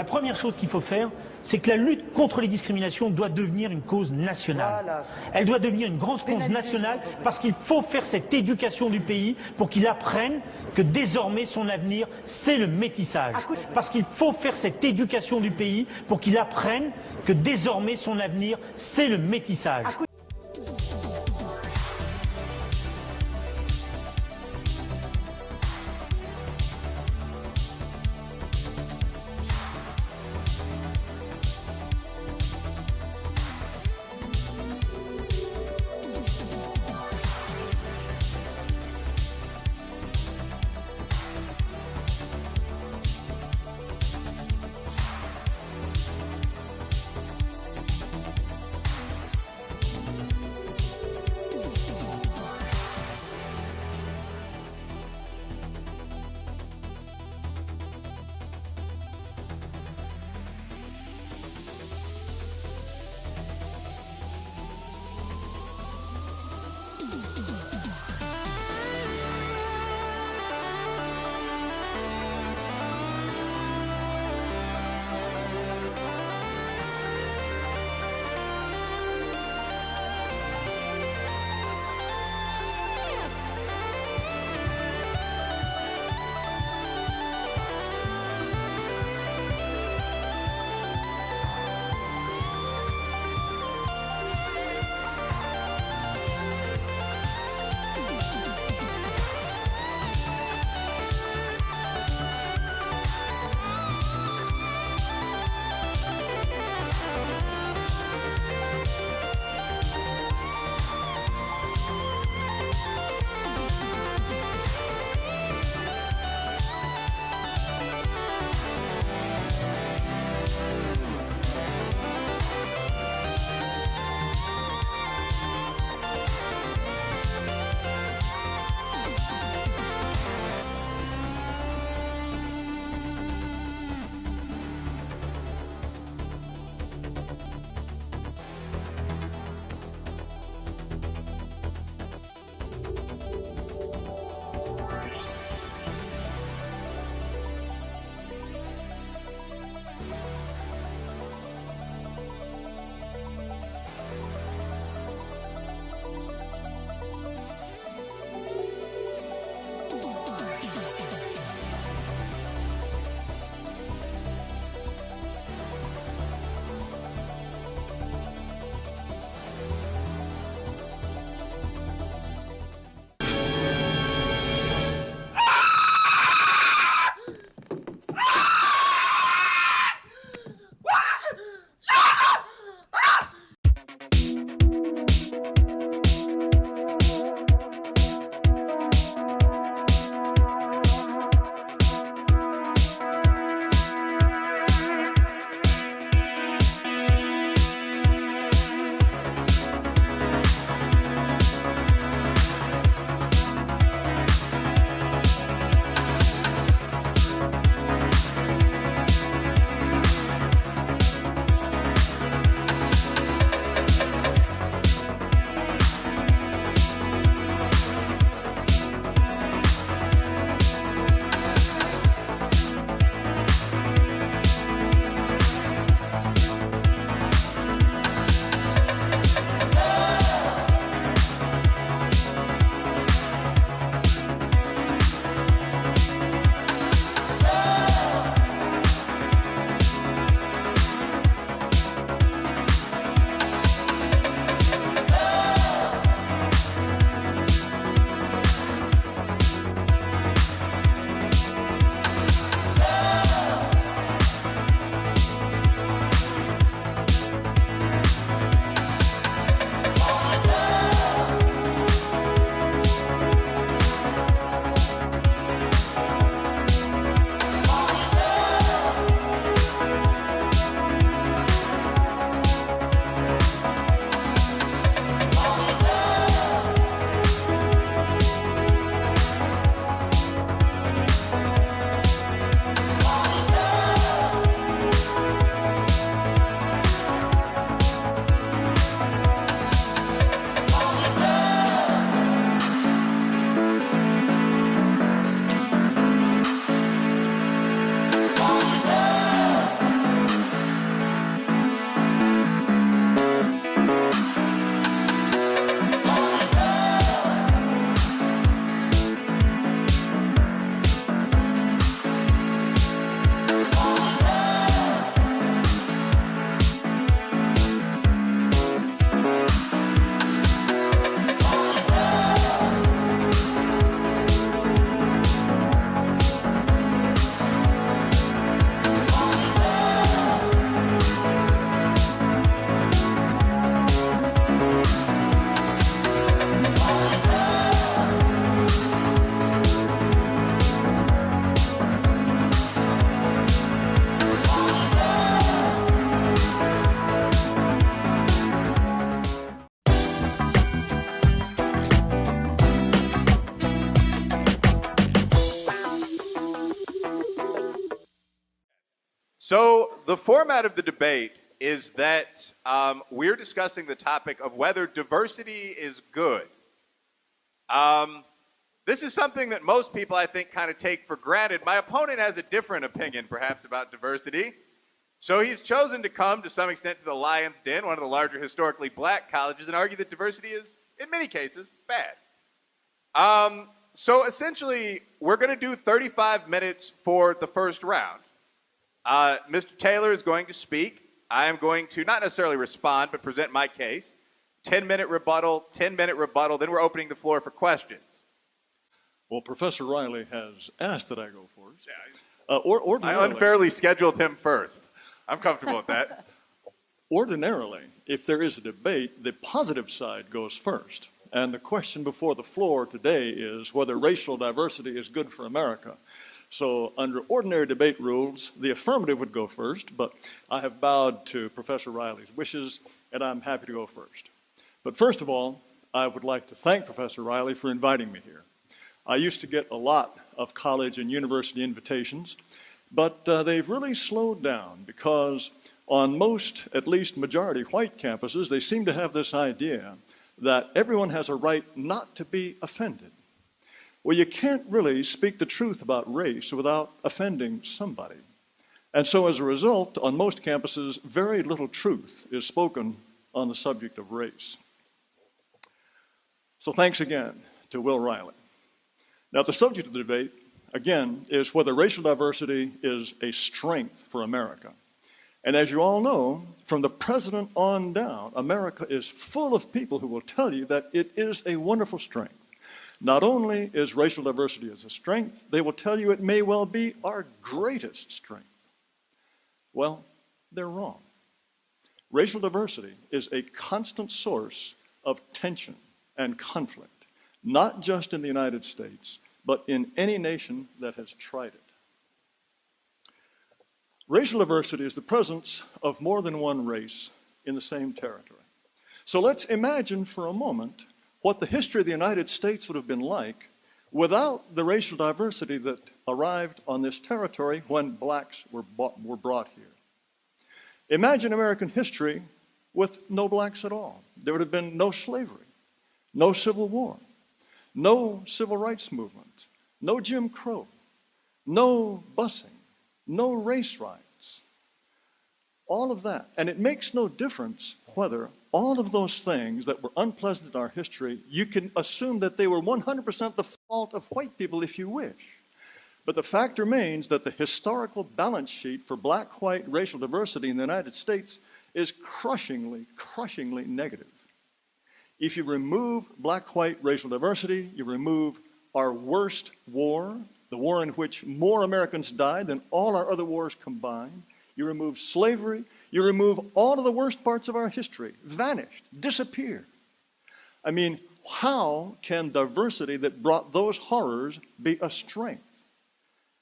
La première chose qu'il faut faire, c'est que la lutte contre les discriminations doit devenir une cause nationale. Voilà. Elle doit devenir une grande cause nationale parce qu'il faut faire cette éducation du pays pour qu'il apprenne que désormais son avenir, c'est le métissage. Parce qu'il faut faire cette éducation du pays pour qu'il apprenne que désormais son avenir, c'est le métissage. the format of the debate is that we're discussing the topic of whether diversity is good. This is something that most people, I think, kind of take for granted. My opponent has a different opinion, perhaps, about diversity. So he's chosen to come, to some extent, to the Lion's Den, one of the larger historically black colleges, and argue that diversity is, in many cases, bad. So essentially, we're going to do 35 minutes for the first round. Mr. Taylor is going to speak. I am going to not necessarily respond, but present my case. 10-minute rebuttal, 10-minute rebuttal, then we're opening the floor for questions. Well, Professor Reily has asked that I go first. Yeah. I unfairly scheduled him first. I'm comfortable with that. Ordinarily, if there is a debate, the positive side goes first. And the question before the floor today is whether racial diversity is good for America. So under ordinary debate rules, the affirmative would go first, but I have bowed to Professor Reily's wishes, and I'm happy to go first. But first of all, I would like to thank Professor Reily for inviting me here. I used to get a lot of college and university invitations, but they've really slowed down because on most, at least majority white campuses, they seem to have this idea that everyone has a right not to be offended. Well, you can't really speak the truth about race without offending somebody. And so as a result, on most campuses, very little truth is spoken on the subject of race. So thanks again to Will Reily. Now, the subject of the debate, again, is whether racial diversity is a strength for America. And as you all know, from the president on down, America is full of people who will tell you that it is a wonderful strength. Not only is racial diversity as a strength, they will tell you it may well be our greatest strength. Well, they're wrong. Racial diversity is a constant source of tension and conflict, not just in the United States, but in any nation that has tried it. Racial diversity is the presence of more than one race in the same territory. So let's imagine for a moment what the history of the United States would have been like without the racial diversity that arrived on this territory when blacks were brought here. Imagine American history with no blacks at all. There would have been no slavery, no Civil War, no civil rights movement, no Jim Crow, no busing, no race riots. All of that. And it makes no difference whether all of those things that were unpleasant in our history, you can assume that they were 100% the fault of white people if you wish. But the fact remains that the historical balance sheet for black-white racial diversity in the United States is crushingly, crushingly negative. If you remove black-white racial diversity, you remove our worst war, the war in which more Americans died than all our other wars combined. You remove slavery. You remove all of the worst parts of our history. Vanished, disappeared. I mean, how can diversity that brought those horrors be a strength?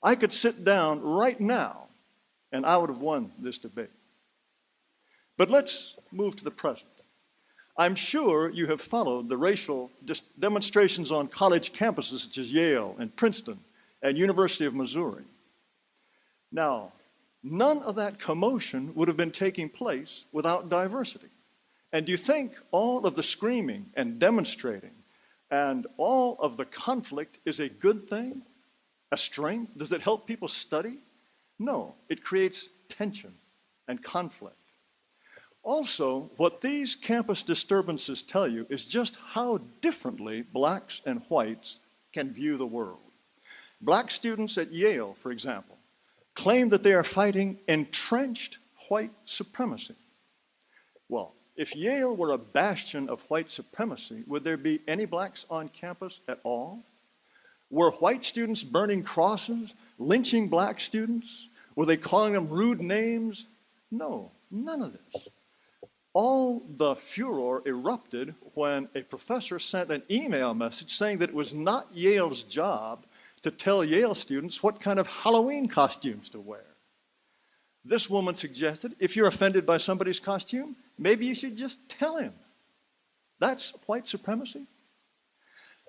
I could sit down right now and I would have won this debate. But let's move to the present. I'm sure you have followed the racial demonstrations on college campuses such as Yale and Princeton and University of Missouri. Now, none of that commotion would have been taking place without diversity. And do you think all of the screaming and demonstrating and all of the conflict is a good thing? A strength? Does it help people study? No, it creates tension and conflict. Also, what these campus disturbances tell you is just how differently blacks and whites can view the world. Black students at Yale, for example, claim that they are fighting entrenched white supremacy. Well, if Yale were a bastion of white supremacy, would there be any blacks on campus at all? Were white students burning crosses, lynching black students? Were they calling them rude names? No, none of this. All the furor erupted when a professor sent an email message saying that it was not Yale's job to tell Yale students what kind of Halloween costumes to wear. This woman suggested, if you're offended by somebody's costume, maybe you should just tell him. That's white supremacy.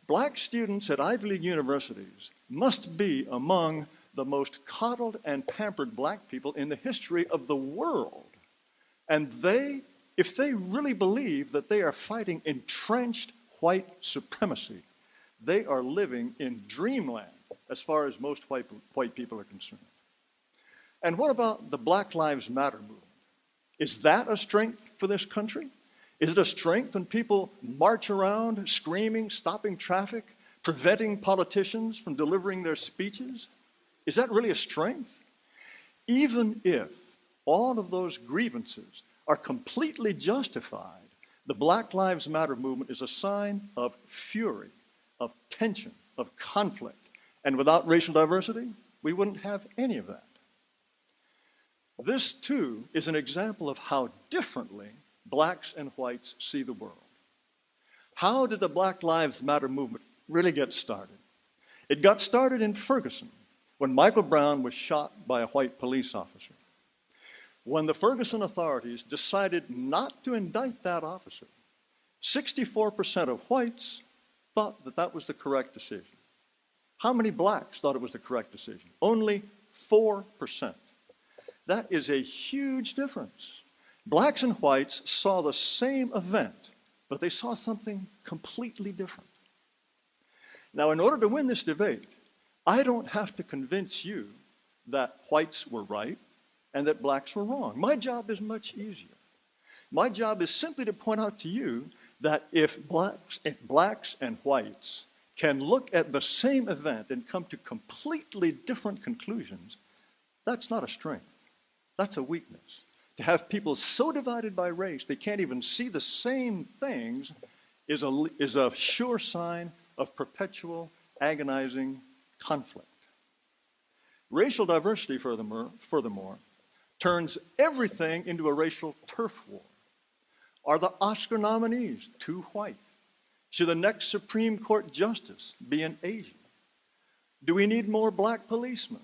Black students at Ivy League universities must be among the most coddled and pampered black people in the history of the world. And they, if they really believe that they are fighting entrenched white supremacy, they are living in dreamland as far as most white people are concerned. And what about the Black Lives Matter movement? Is that a strength for this country? Is it a strength when people march around screaming, stopping traffic, preventing politicians from delivering their speeches? Is that really a strength? Even if all of those grievances are completely justified, the Black Lives Matter movement is a sign of fury, of tension, of conflict. And without racial diversity, we wouldn't have any of that. This, too, is an example of how differently blacks and whites see the world. How did the Black Lives Matter movement really get started? It got started in Ferguson when Michael Brown was shot by a white police officer. When the Ferguson authorities decided not to indict that officer, 64% of whites thought that that was the correct decision. How many blacks thought it was the correct decision? Only 4%. That is a huge difference. Blacks and whites saw the same event, but they saw something completely different. Now, in order to win this debate, I don't have to convince you that whites were right and that blacks were wrong. My job is much easier. My job is simply to point out to you that if blacks and whites can look at the same event and come to completely different conclusions, that's not a strength. That's a weakness. To have people so divided by race they can't even see the same things is a sure sign of perpetual, agonizing conflict. Racial diversity, furthermore, turns everything into a racial turf war. Are the Oscar nominees too white? Should the next Supreme Court justice be an Asian? Do we need more black policemen?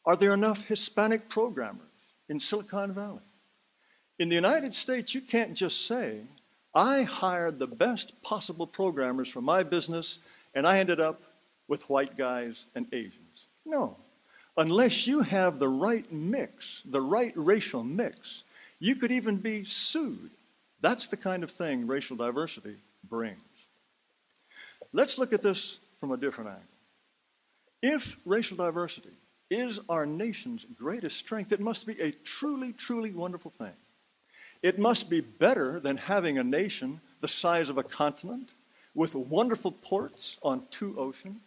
Are there enough Hispanic programmers in Silicon Valley? In the United States, you can't just say, I hired the best possible programmers for my business, and I ended up with white guys and Asians. No. Unless you have the right mix, the right racial mix, you could even be sued. That's the kind of thing racial diversity brings. Let's look at this from a different angle. If racial diversity is our nation's greatest strength, it must be a truly, truly wonderful thing. It must be better than having a nation the size of a continent with wonderful ports on 2 oceans.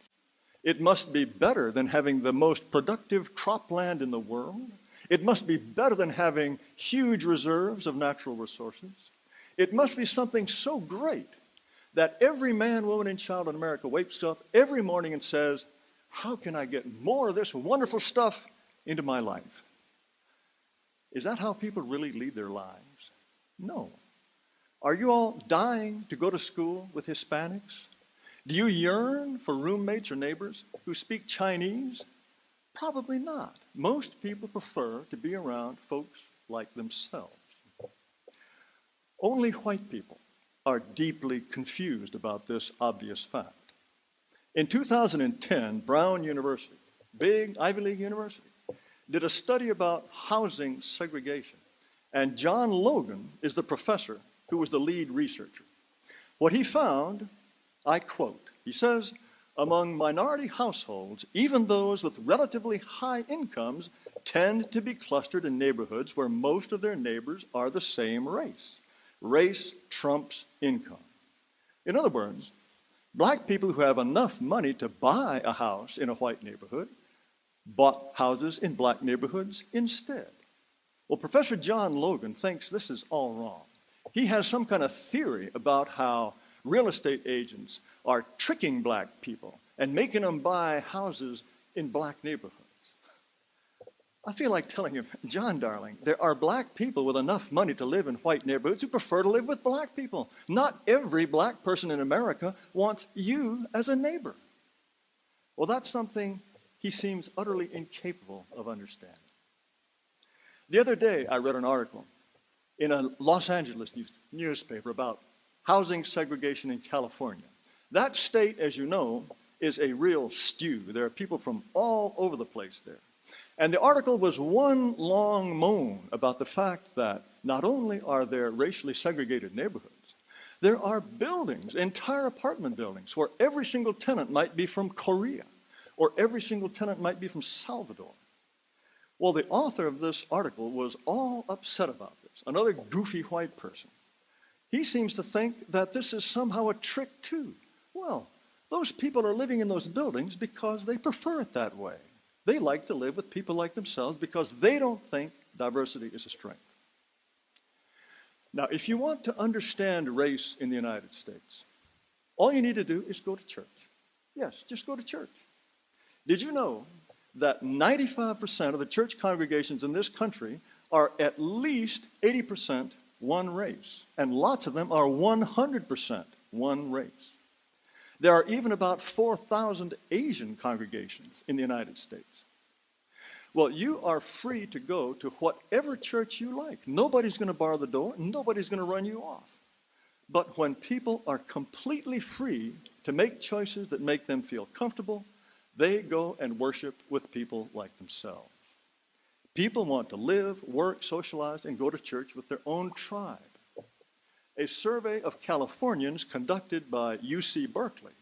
It must be better than having the most productive cropland in the world. It must be better than having huge reserves of natural resources. It must be something so great that every man, woman, and child in America wakes up every morning and says, how can I get more of this wonderful stuff into my life? Is that how people really lead their lives? No. Are you all dying to go to school with Hispanics? Do you yearn for roommates or neighbors who speak Chinese? Probably not. Most people prefer to be around folks like themselves. Only white people are deeply confused about this obvious fact. In 2010, Brown University, big Ivy League university, did a study about housing segregation. And John Logan is the professor who was the lead researcher. What he found, I quote, he says, among minority households, even those with relatively high incomes tend to be clustered in neighborhoods where most of their neighbors are the same race. Race trumps income. In other words, black people who have enough money to buy a house in a white neighborhood bought houses in black neighborhoods instead. Well, Professor John Logan thinks this is all wrong. He has some kind of theory about how real estate agents are tricking black people and making them buy houses in black neighborhoods. I feel like telling him, John, darling, there are black people with enough money to live in white neighborhoods who prefer to live with black people. Not every black person in America wants you as a neighbor. Well, that's something he seems utterly incapable of understanding. The other day, I read an article in a Los Angeles newspaper about housing segregation in California. That state, as you know, is a real stew. There are people from all over the place there. And the article was one long moan about the fact that not only are there racially segregated neighborhoods, there are buildings, entire apartment buildings, where every single tenant might be from Korea, or every single tenant might be from Salvador. Well, the author of this article was all upset about this, another goofy white person. He seems to think that this is somehow a trick, too. Well, those people are living in those buildings because they prefer it that way. They like to live with people like themselves because they don't think diversity is a strength. Now, if you want to understand race in the United States, all you need to do is go to church. Yes, just go to church. Did you know that 95% of the church congregations in this country are at least 80% one race, and lots of them are 100% one race? There are even about 4,000 Asian congregations in the United States. Well, you are free to go to whatever church you like. Nobody's going to bar the door. Nobody's going to run you off. But when people are completely free to make choices that make them feel comfortable, they go and worship with people like themselves. People want to live, work, socialize, and go to church with their own tribe. A survey of Californians conducted by UC Berkeley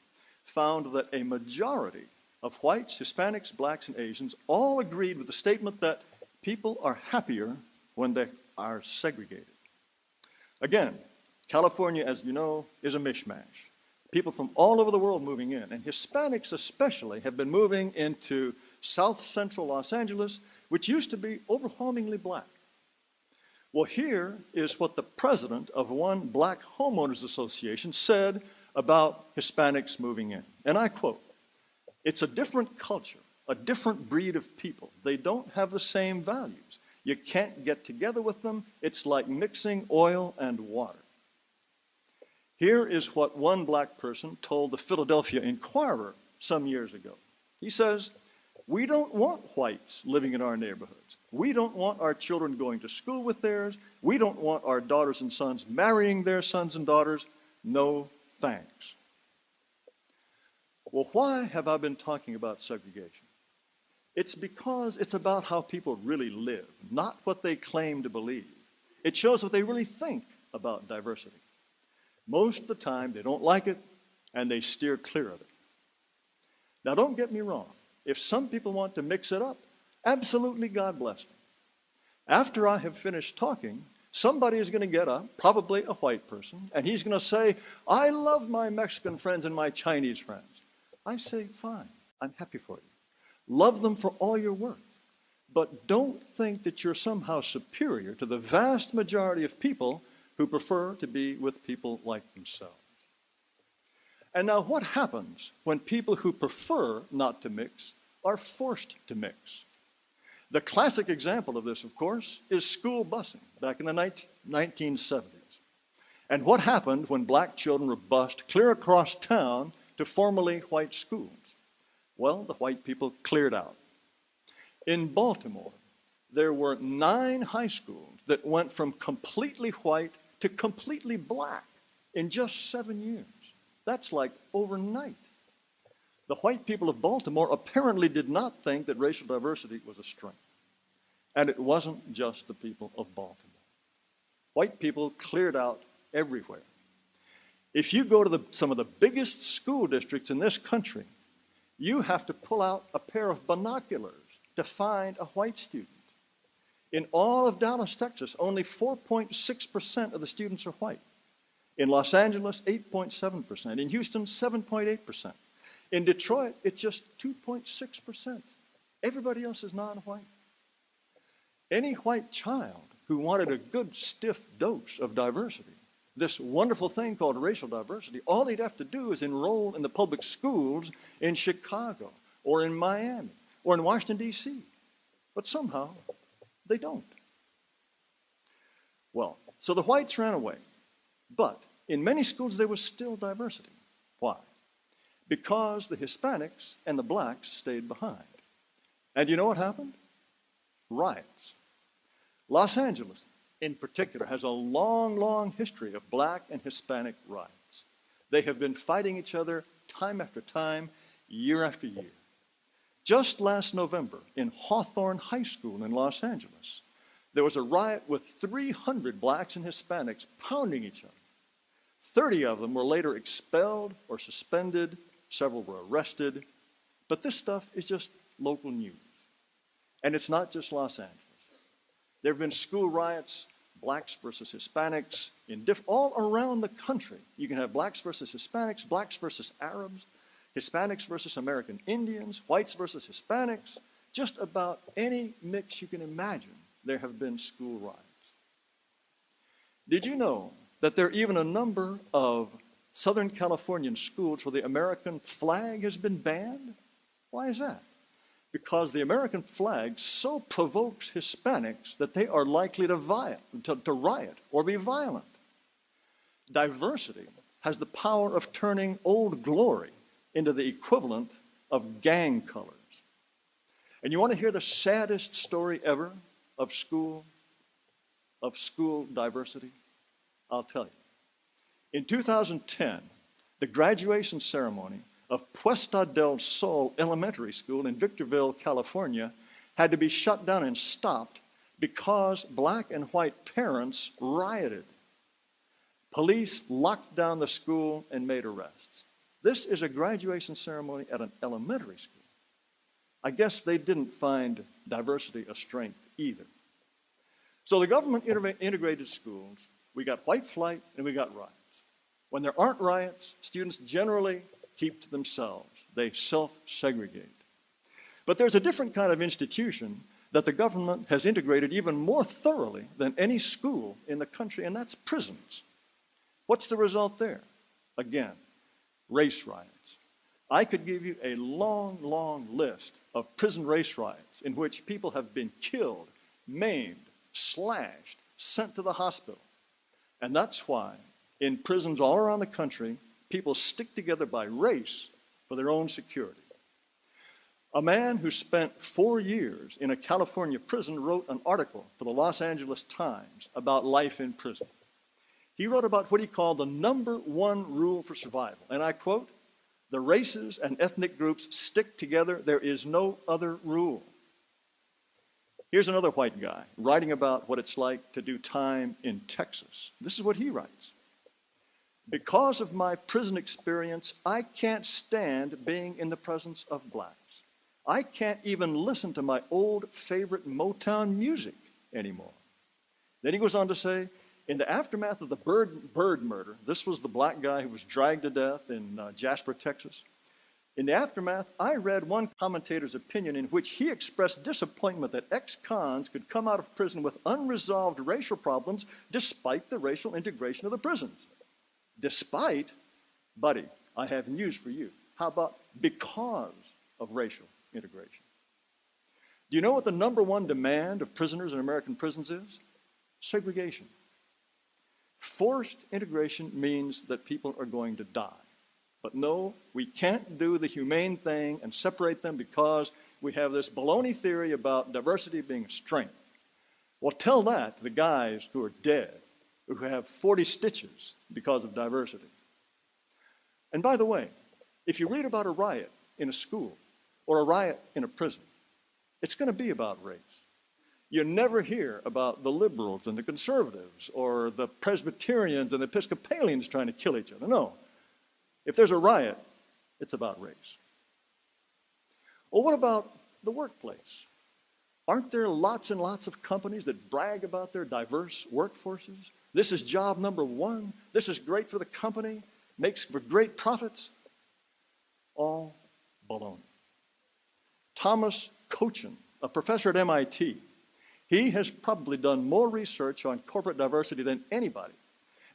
found that a majority of whites, Hispanics, blacks, and Asians all agreed with the statement that people are happier when they are segregated. Again, California, as you know, is a mishmash. People from all over the world moving in, and Hispanics especially have been moving into south central Los Angeles, which used to be overwhelmingly black. Well, here is what the president of one black homeowners association said about Hispanics moving in. And I quote, "It's a different culture, a different breed of people. They don't have the same values. You can't get together with them. It's like mixing oil and water." Here is what one black person told the Philadelphia Inquirer some years ago. He says, "We don't want whites living in our neighborhoods. We don't want our children going to school with theirs. We don't want our daughters and sons marrying their sons and daughters. No thanks." Well, why have I been talking about segregation? It's because it's about how people really live, not what they claim to believe. It shows what they really think about diversity. Most of the time, they don't like it, and they steer clear of it. Now, don't get me wrong. If some people want to mix it up, absolutely, God bless them. After I have finished talking, somebody is going to get up, probably a white person, and he's going to say, "I love my Mexican friends and my Chinese friends." I say, fine, I'm happy for you. Love them for all you're worth. But don't think that you're somehow superior to the vast majority of people who prefer to be with people like themselves. And now what happens when people who prefer not to mix are forced to mix? The classic example of this, of course, is school busing back in the 1970s. And what happened when black children were bused clear across town to formerly white schools? Well, the white people cleared out. In Baltimore, there were 9 high schools that went from completely white to completely black in just 7 years. That's like overnight. The white people of Baltimore apparently did not think that racial diversity was a strength. And it wasn't just the people of Baltimore. White people cleared out everywhere. If you go to some of the biggest school districts in this country, you have to pull out a pair of binoculars to find a white student. In all of Dallas, Texas, only 4.6% of the students are white. In Los Angeles, 8.7%. In Houston, 7.8%. In Detroit, it's just 2.6%. Everybody else is non-white. Any white child who wanted a good stiff dose of diversity, this wonderful thing called racial diversity, all they'd have to do is enroll in the public schools in Chicago or in Miami or in Washington, D.C. But somehow, they don't. Well, so the whites ran away. But in many schools, there was still diversity. Why? Because the Hispanics and the blacks stayed behind. And you know what happened? Riots. Los Angeles, in particular, has a long, long history of black and Hispanic riots. They have been fighting each other time after time, year after year. Just last November, in Hawthorne High School in Los Angeles, there was a riot with 300 blacks and Hispanics pounding each other. 30 of them were later expelled or suspended. Several were arrested. But this stuff is just local news. And it's not just Los Angeles. There have been school riots, blacks versus Hispanics, all around the country. You can have blacks versus Hispanics, blacks versus Arabs, Hispanics versus American Indians, whites versus Hispanics. Just about any mix you can imagine, there have been school riots. Did you know that there are even a number of Southern Californian schools where the American flag has been banned? Why is that? Because the American flag so provokes Hispanics that they are likely to riot or be violent. Diversity has the power of turning Old Glory into the equivalent of gang colors. And you want to hear the saddest story ever of school diversity? I'll tell you. In 2010, the graduation ceremony of Puesta del Sol Elementary School in Victorville, California, had to be shut down and stopped because black and white parents rioted. Police locked down the school and made arrests. This is a graduation ceremony at an elementary school. I guess they didn't find diversity a strength either. So the government integrated schools. We got white flight and we got riots. When there aren't riots, students generally keep to themselves. They self-segregate. But there's a different kind of institution that the government has integrated even more thoroughly than any school in the country, and that's prisons. What's the result there? Again, race riots. I could give you a long, long list of prison race riots in which people have been killed, maimed, slashed, sent to the hospital. And that's why in prisons all around the country, people stick together by race for their own security. A man who spent 4 years in a California prison wrote an article for the Los Angeles Times about life in prison. He wrote about what he called the #1 rule for survival. And I quote, "The races and ethnic groups stick together. There is no other rule." Here's another white guy writing about what it's like to do time in Texas. This is what he writes. "Because of my prison experience, I can't stand being in the presence of blacks. I can't even listen to my old favorite Motown music anymore." Then he goes on to say, in the aftermath of the Bird murder, this was the black guy who was dragged to death in Jasper, Texas. In the aftermath, I read one commentator's opinion in which he expressed disappointment that ex-cons could come out of prison with unresolved racial problems despite the racial integration of the prisons. Despite, buddy, I have news for you. How about because of racial integration? Do you know what the #1 demand of prisoners in American prisons is? Segregation. Forced integration means that people are going to die. But no, we can't do the humane thing and separate them because we have this baloney theory about diversity being a strength. Well, tell that to the guys who are dead, who have 40 stitches because of diversity. And by the way, if you read about a riot in a school or a riot in a prison, it's going to be about race. You never hear about the liberals and the conservatives or the Presbyterians and the Episcopalians trying to kill each other. No. If there's a riot, it's about race. Well, what about the workplace? Aren't there lots and lots of companies that brag about their diverse workforces? This is job #1. This is great for the company, makes for great profits. All baloney. Thomas Cochin, a professor at MIT, he has probably done more research on corporate diversity than anybody.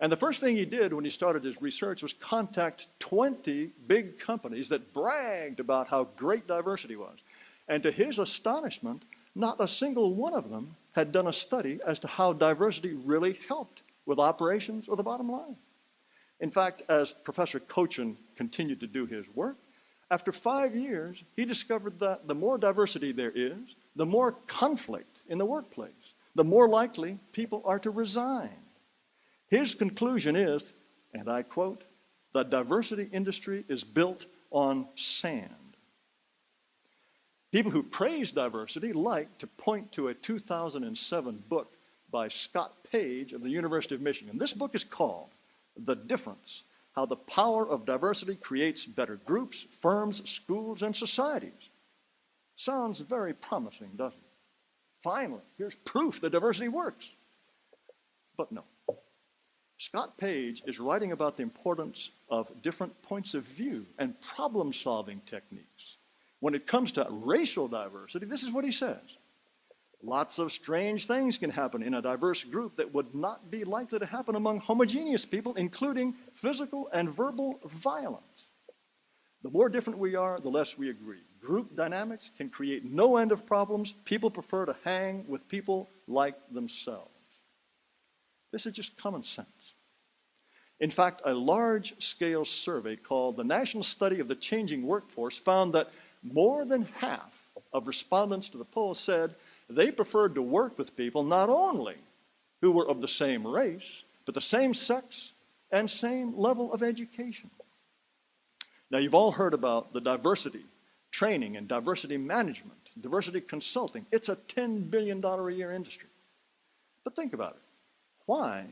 And the first thing he did when he started his research was contact 20 big companies that bragged about how great diversity was. And to his astonishment, not a single one of them had done a study as to how diversity really helped with operations or the bottom line. In fact, as Professor Cochin continued to do his work, after 5 years, he discovered that the more diversity there is, the more conflict in the workplace, the more likely people are to resign. His conclusion is, and I quote, "The diversity industry is built on sand." People who praise diversity like to point to a 2007 book by Scott Page of the University of Michigan. This book is called The Difference: How the Power of Diversity Creates Better Groups, Firms, Schools, and Societies. Sounds very promising, doesn't it? Finally, here's proof that diversity works. But no. Scott Page is writing about the importance of different points of view and problem-solving techniques. When it comes to racial diversity, this is what he says. Lots of strange things can happen in a diverse group that would not be likely to happen among homogeneous people, including physical and verbal violence. The more different we are, the less we agree. Group dynamics can create no end of problems. People prefer to hang with people like themselves. This is just common sense. In fact, a large-scale survey called the National Study of the Changing Workforce found that more than half of respondents to the poll said they preferred to work with people not only who were of the same race, but the same sex and same level of education. Now, you've all heard about the diversity training and diversity management, diversity consulting. It's a $10 billion a year industry. But think about it. Why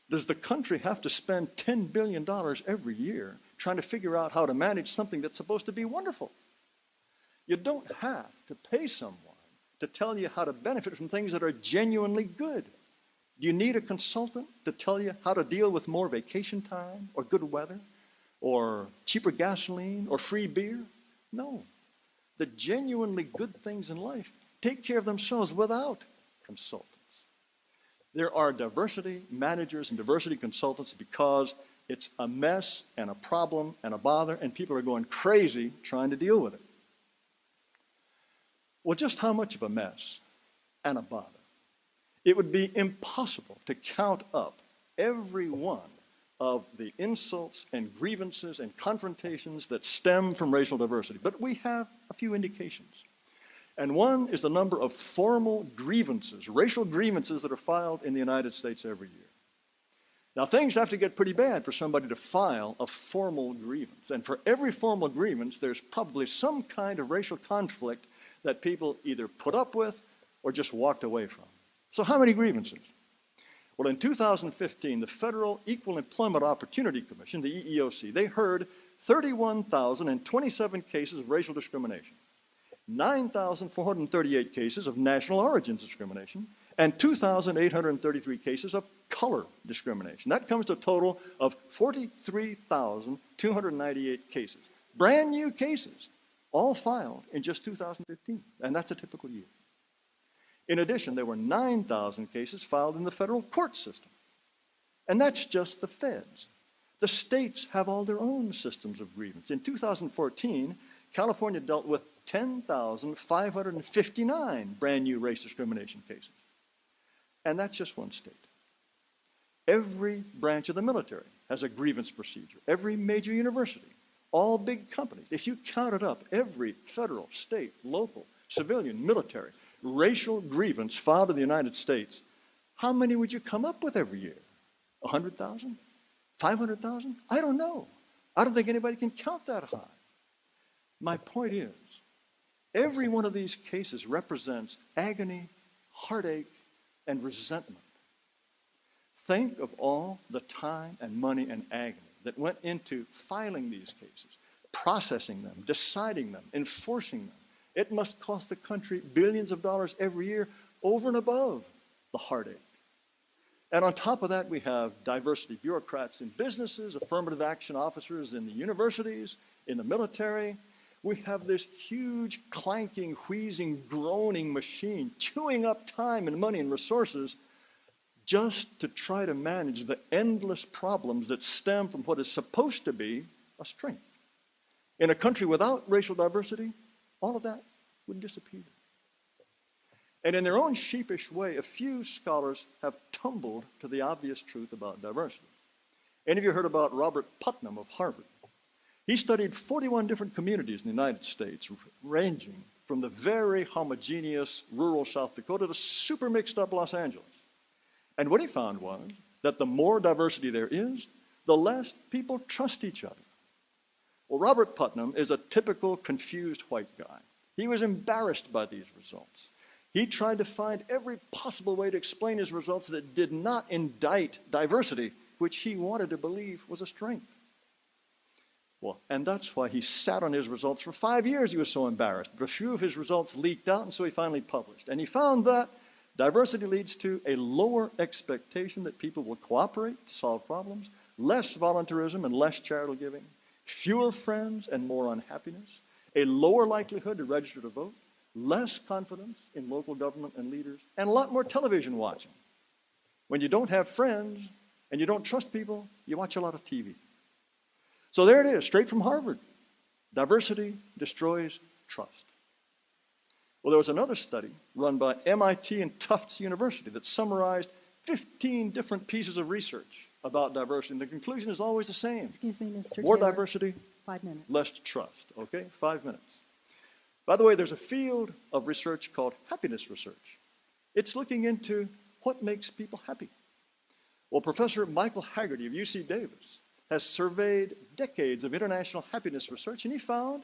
does the country have to spend $10 billion every year trying to figure out how to manage something that's supposed to be wonderful? You don't have to pay someone to tell you how to benefit from things that are genuinely good. Do you need a consultant to tell you how to deal with more vacation time or good weather or cheaper gasoline or free beer? No. The genuinely good things in life take care of themselves without consultants. There are diversity managers and diversity consultants because it's a mess and a problem and a bother, and people are going crazy trying to deal with it. Well, just how much of a mess and a bother? It would be impossible to count up every one of the insults and grievances and confrontations that stem from racial diversity. But we have a few indications. And one is the number of formal grievances, racial grievances that are filed in the United States every year. Now, things have to get pretty bad for somebody to file a formal grievance. And for every formal grievance, there's probably some kind of racial conflict that people either put up with or just walked away from. So how many grievances? Well, in 2015, the Federal Equal Employment Opportunity Commission, the EEOC, they heard 31,027 cases of racial discrimination, 9,438 cases of national origins discrimination, and 2,833 cases of color discrimination. That comes to a total of 43,298 cases. Brand new cases, all filed in just 2015, and that's a typical year. In addition, there were 9,000 cases filed in the federal court system. And that's just the feds. The states have all their own systems of grievance. In 2014, California dealt with 10,559 brand new race discrimination cases. And that's just one state. Every branch of the military has a grievance procedure. Every major university, all big companies. If you counted up every federal, state, local, civilian, military, racial grievance filed in the United States, how many would you come up with every year? 100,000? 500,000? I don't know. I don't think anybody can count that high. My point is, every one of these cases represents agony, heartache, and resentment. Think of all the time and money and agony that went into filing these cases, processing them, deciding them, enforcing them. It must cost the country billions of dollars every year over and above the heartache. And on top of that, we have diversity bureaucrats in businesses, affirmative action officers in the universities, in the military. We have this huge, clanking, wheezing, groaning machine chewing up time and money and resources just to try to manage the endless problems that stem from what is supposed to be a strength. In a country without racial diversity, all of that would disappear. And in their own sheepish way, a few scholars have tumbled to the obvious truth about diversity. Any of you heard about Robert Putnam of Harvard? He studied 41 different communities in the United States, ranging from the very homogeneous rural South Dakota to super mixed up Los Angeles. And what he found was that the more diversity there is, the less people trust each other. Well, Robert Putnam is a typical confused white guy. He was embarrassed by these results. He tried to find every possible way to explain his results that did not indict diversity, which he wanted to believe was a strength. Well, and that's why he sat on his results for 5 years. He was so embarrassed. But a few of his results leaked out, and so he finally published. And he found that diversity leads to a lower expectation that people will cooperate to solve problems, less voluntarism and less charitable giving, fewer friends and more unhappiness, a lower likelihood to register to vote, less confidence in local government and leaders, and a lot more television watching. When you don't have friends and you don't trust people, you watch a lot of TV. So there it is, straight from Harvard. Diversity destroys trust. Well, there was another study run by MIT and Tufts University that summarized 15 different pieces of research about diversity, and the conclusion is always the same. Excuse me, Mr. More Taylor. diversity, 5 minutes. less trust. Okay, 5 minutes. By the way, there's a field of research called happiness research. It's looking into what makes people happy. Well, Professor Michael Haggerty of UC Davis has surveyed decades of international happiness research, and he found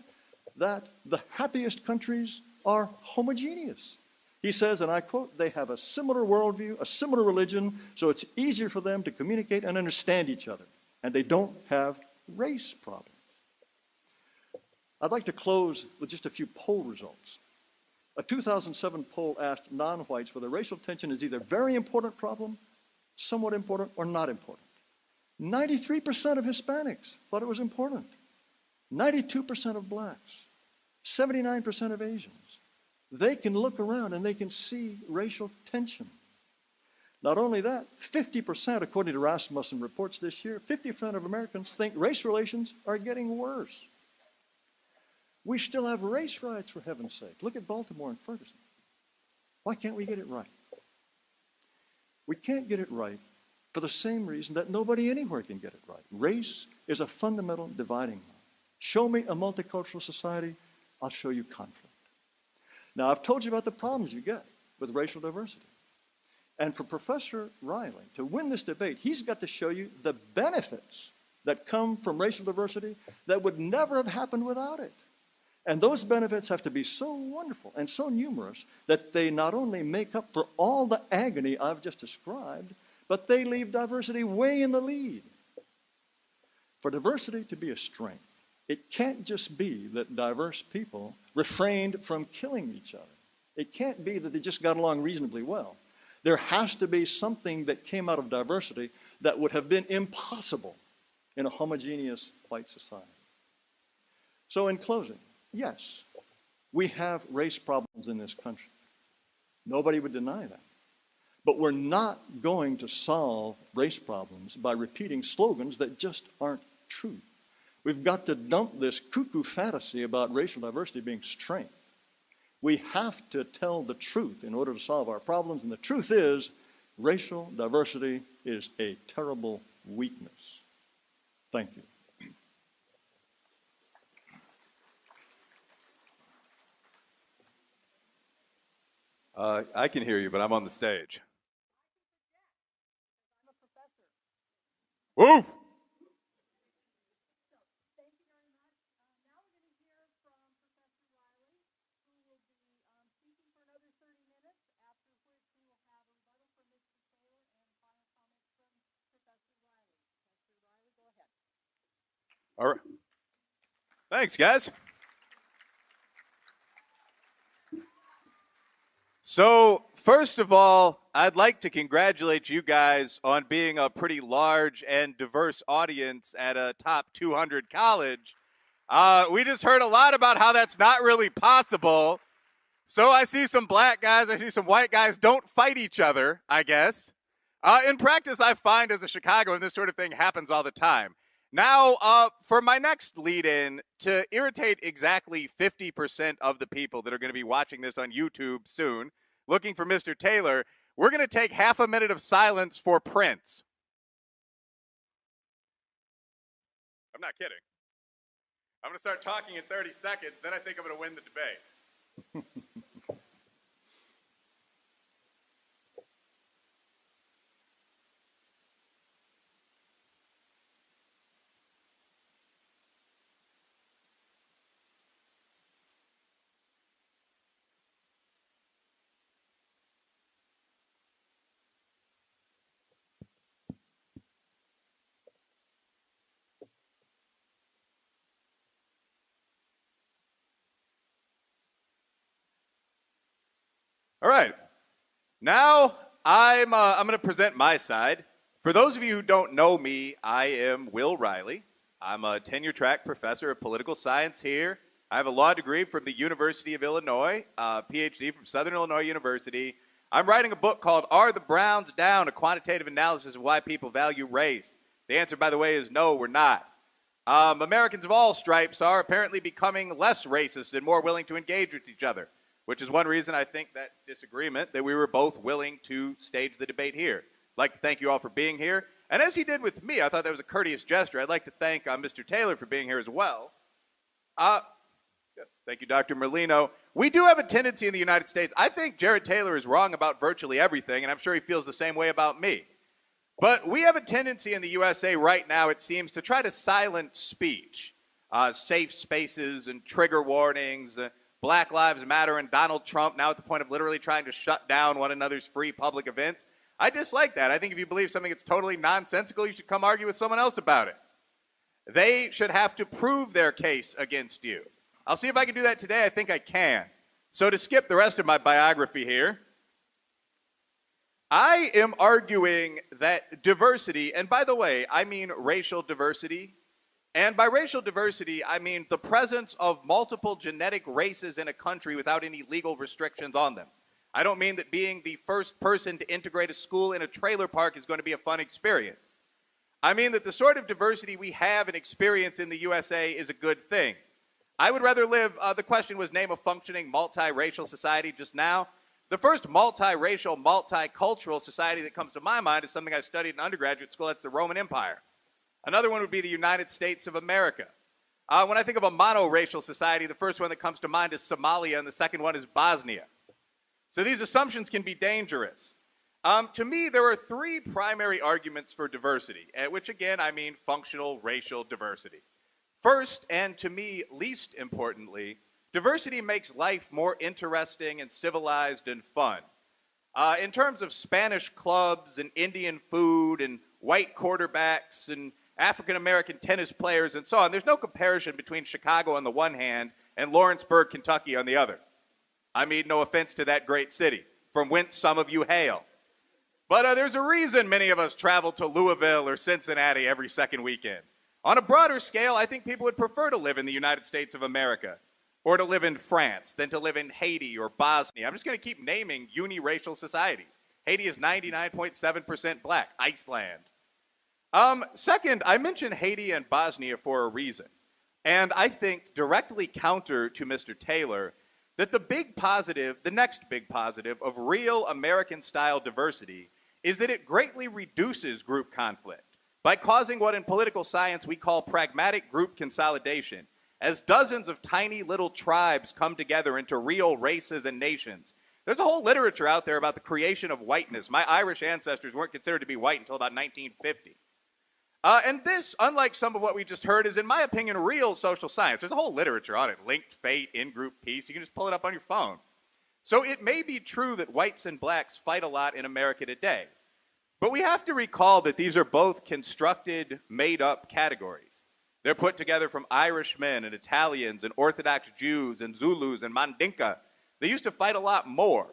that the happiest countries are homogeneous. He says, and I quote, they have a similar worldview, a similar religion, so it's easier for them to communicate and understand each other, and they don't have race problems. I'd like to close with just a few poll results. A 2007 poll asked non-whites whether racial tension is either a very important problem, somewhat important, or not important. 93% of Hispanics thought it was important. 92% of blacks. 79% of Asians. They can look around and they can see racial tension. Not only that, 50%, according to Rasmussen reports this year, 50% of Americans think race relations are getting worse. We still have race riots, for heaven's sake. Look at Baltimore and Ferguson. Why can't we get it right? We can't get it right for the same reason that nobody anywhere can get it right. Race is a fundamental dividing line. Show me a multicultural society, I'll show you conflict. Now, I've told you about the problems you get with racial diversity. And for Professor Reily to win this debate, he's got to show you the benefits that come from racial diversity that would never have happened without it. And those benefits have to be so wonderful and so numerous that they not only make up for all the agony I've just described, but they leave diversity way in the lead. For diversity to be a strength, it can't just be that diverse people refrained from killing each other. It can't be that they just got along reasonably well. There has to be something that came out of diversity that would have been impossible in a homogeneous white society. So in closing, yes, we have race problems in this country. Nobody would deny that. But we're not going to solve race problems by repeating slogans that just aren't true. We've got to dump this cuckoo fantasy about racial diversity being strength. We have to tell the truth in order to solve our problems, and the truth is racial diversity is a terrible weakness. Thank you. I can hear you, but I'm on the stage. Woo! All right. Thanks, guys. So, first of all, I'd like to congratulate you guys on being a pretty large and diverse audience at a top 200 college. We just heard a lot about how that's not really possible. So I see some black guys, I see some white guys. Don't fight each other, I guess. In practice, I find as a Chicagoan, this sort of thing happens all the time. Now, for my next lead-in, to irritate exactly 50% of the people that are going to be watching this on YouTube soon, looking for Mr. Taylor, we're going to take half a minute of silence for Prince. I'm not kidding. I'm going to start talking in 30 seconds, then I think I'm going to win the debate. All right. Now I'm going to present my side. For those of you who don't know me, I am Will Reily. I'm a tenure-track professor of political science here. I have a law degree from the University of Illinois, a PhD from Southern Illinois University. I'm writing a book called Are the Browns Down? A Quantitative Analysis of Why People Value Race. The answer, by the way, is no, we're not. Americans of all stripes are apparently becoming less racist and more willing to engage with each other, which is one reason I think that disagreement, that we were both willing to stage the debate here. I'd like to thank you all for being here. And as he did with me, I thought that was a courteous gesture. I'd like to thank Mr. Taylor for being here as well. Yes, thank you, Dr. Merlino. We do have a tendency in the United States. I think Jared Taylor is wrong about virtually everything, and I'm sure he feels the same way about me. But we have a tendency in the USA right now, it seems, to try to silence speech. Safe spaces and trigger warnings, Black Lives Matter and Donald Trump now at the point of literally trying to shut down one another's free public events. I dislike that. I think if you believe something that's totally nonsensical, you should come argue with someone else about it. They should have to prove their case against you. I'll see if I can do that today. I think I can. So to skip the rest of my biography here, I am arguing that diversity, and by the way, I mean racial diversity, and by racial diversity, I mean the presence of multiple genetic races in a country without any legal restrictions on them. I don't mean that being the first person to integrate a school in a trailer park is going to be a fun experience. I mean that the sort of diversity we have and experience in the USA is a good thing. I would rather live, the question was name a functioning multiracial society just now. The first multiracial, multicultural society that comes to my mind is something I studied in undergraduate school. That's the Roman Empire. Another one would be the United States of America. When I think of a monoracial society, the first one that comes to mind is Somalia, and the second one is Bosnia. So these assumptions can be dangerous. To me, there are three primary arguments for diversity, which again, I mean functional racial diversity. First, and to me least importantly, diversity makes life more interesting and civilized and fun. In terms of Spanish clubs and Indian food and white quarterbacks and African-American tennis players and so on, there's no comparison between Chicago on the one hand and Lawrenceburg, Kentucky on the other. I mean, no offense to that great city, from whence some of you hail. But there's a reason many of us travel to Louisville or Cincinnati every second weekend. On a broader scale, I think people would prefer to live in the United States of America or to live in France than to live in Haiti or Bosnia. I'm just going to keep naming uniracial societies. Haiti is 99.7% black. Iceland. Second, I mentioned Haiti and Bosnia for a reason. And I think directly counter to Mr. Taylor that the next big positive of real American-style diversity is that it greatly reduces group conflict by causing what in political science we call pragmatic group consolidation, as dozens of tiny little tribes come together into real races and nations. There's a whole literature out there about the creation of whiteness. My Irish ancestors weren't considered to be white until about 1950. And this, unlike some of what we just heard, is, in my opinion, real social science. There's a whole literature on it, linked fate, in-group peace. You can just pull it up on your phone. So it may be true that whites and blacks fight a lot in America today. But we have to recall that these are both constructed, made-up categories. They're put together from Irishmen and Italians and Orthodox Jews and Zulus and Mandinka. They used to fight a lot more.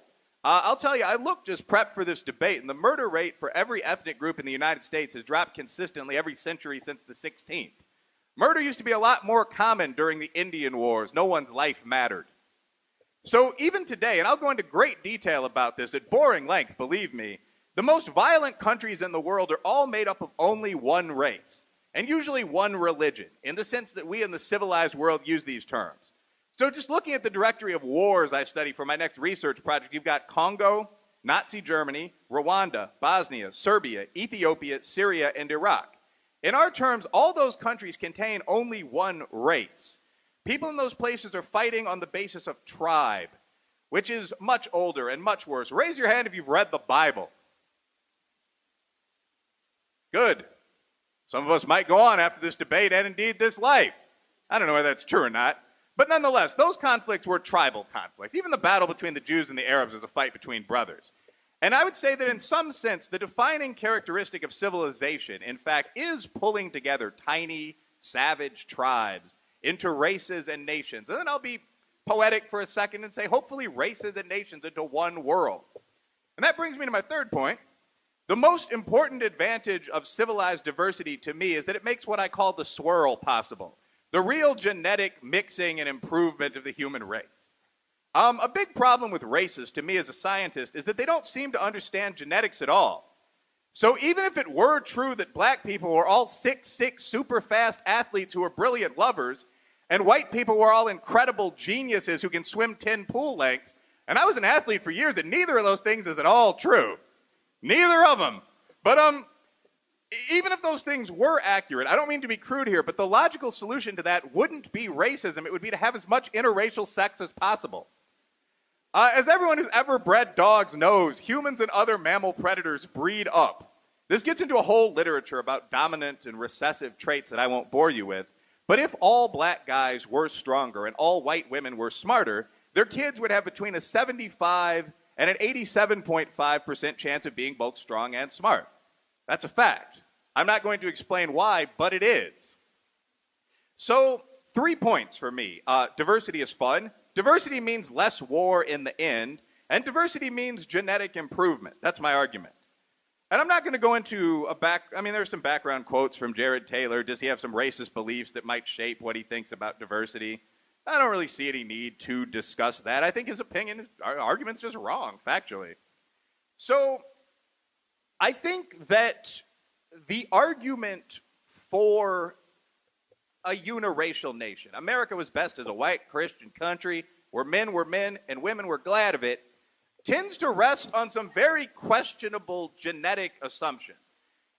I'll tell you, I looked just prepped for this debate, and the murder rate for every ethnic group in the United States has dropped consistently every century since the 16th. Murder used to be a lot more common during the Indian Wars. No one's life mattered. So even today, and I'll go into great detail about this at boring length, believe me, the most violent countries in the world are all made up of only one race, and usually one religion, in the sense that we in the civilized world use these terms. So just looking at the directory of wars I study for my next research project, you've got Congo, Nazi Germany, Rwanda, Bosnia, Serbia, Ethiopia, Syria, and Iraq. In our terms, all those countries contain only one race. People in those places are fighting on the basis of tribe, which is much older and much worse. Raise your hand if you've read the Bible. Good. Some of us might go on after this debate and indeed this life. I don't know whether that's true or not. But nonetheless, those conflicts were tribal conflicts. Even the battle between the Jews and the Arabs is a fight between brothers. And I would say that in some sense, the defining characteristic of civilization, in fact, is pulling together tiny, savage tribes into races and nations. And then I'll be poetic for a second and say, hopefully, races and nations into one world. And that brings me to my third point. The most important advantage of civilized diversity to me is that it makes what I call the swirl possible, the real genetic mixing and improvement of the human race. A big problem with races, to me as a scientist, is that they don't seem to understand genetics at all. So even if it were true that black people were all 6'6", super fast athletes who were brilliant lovers, and white people were all incredible geniuses who can swim 10 pool lengths, and I was an athlete for years, and neither of those things is at all true. Neither of them. But even if those things were accurate, I don't mean to be crude here, but the logical solution to that wouldn't be racism. It would be to have as much interracial sex as possible. As everyone who's ever bred dogs knows, humans and other mammal predators breed up. This gets into a whole literature about dominant and recessive traits that I won't bore you with. But if all black guys were stronger and all white women were smarter, their kids would have between a 75 and an 87.5% chance of being both strong and smart. That's a fact. I'm not going to explain why, but it is. So, 3 points for me. Diversity is fun. Diversity means less war in the end. And diversity means genetic improvement. That's my argument. And I'm not going to go into there's some background quotes from Jared Taylor. Does he have some racist beliefs that might shape what he thinks about diversity? I don't really see any need to discuss that. I think his argument's just wrong, factually. So, I think that the argument for a uniracial nation, America was best as a white Christian country where men were men and women were glad of it, tends to rest on some very questionable genetic assumptions.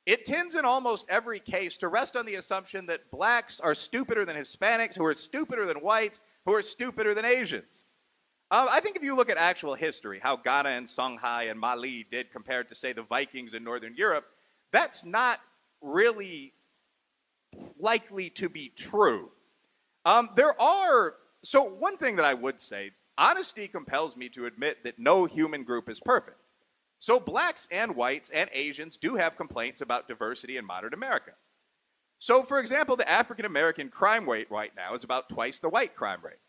It tends in almost every case to rest on the assumption that blacks are stupider than Hispanics, who are stupider than whites, who are stupider than Asians. I think if you look at actual history, how Ghana and Songhai and Mali did compared to, say, the Vikings in Northern Europe, that's not really likely to be true. So one thing that I would say, honesty compels me to admit that no human group is perfect. So blacks and whites and Asians do have complaints about diversity in modern America. So, for example, the African American crime rate right now is about twice the white crime rate.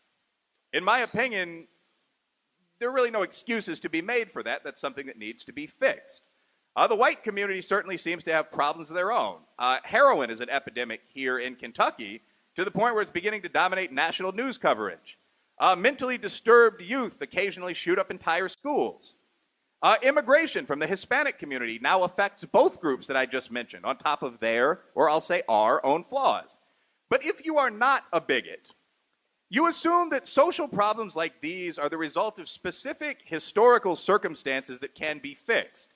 In my opinion, there are really no excuses to be made for that. That's something that needs to be fixed. The white community certainly seems to have problems of their own. Heroin is an epidemic here in Kentucky to the point where it's beginning to dominate national news coverage. Mentally disturbed youth occasionally shoot up entire schools. Immigration from the Hispanic community now affects both groups that I just mentioned, on top of their, or I'll say our, own flaws. But if you are not a bigot, you assume that social problems like these are the result of specific historical circumstances that can be fixed.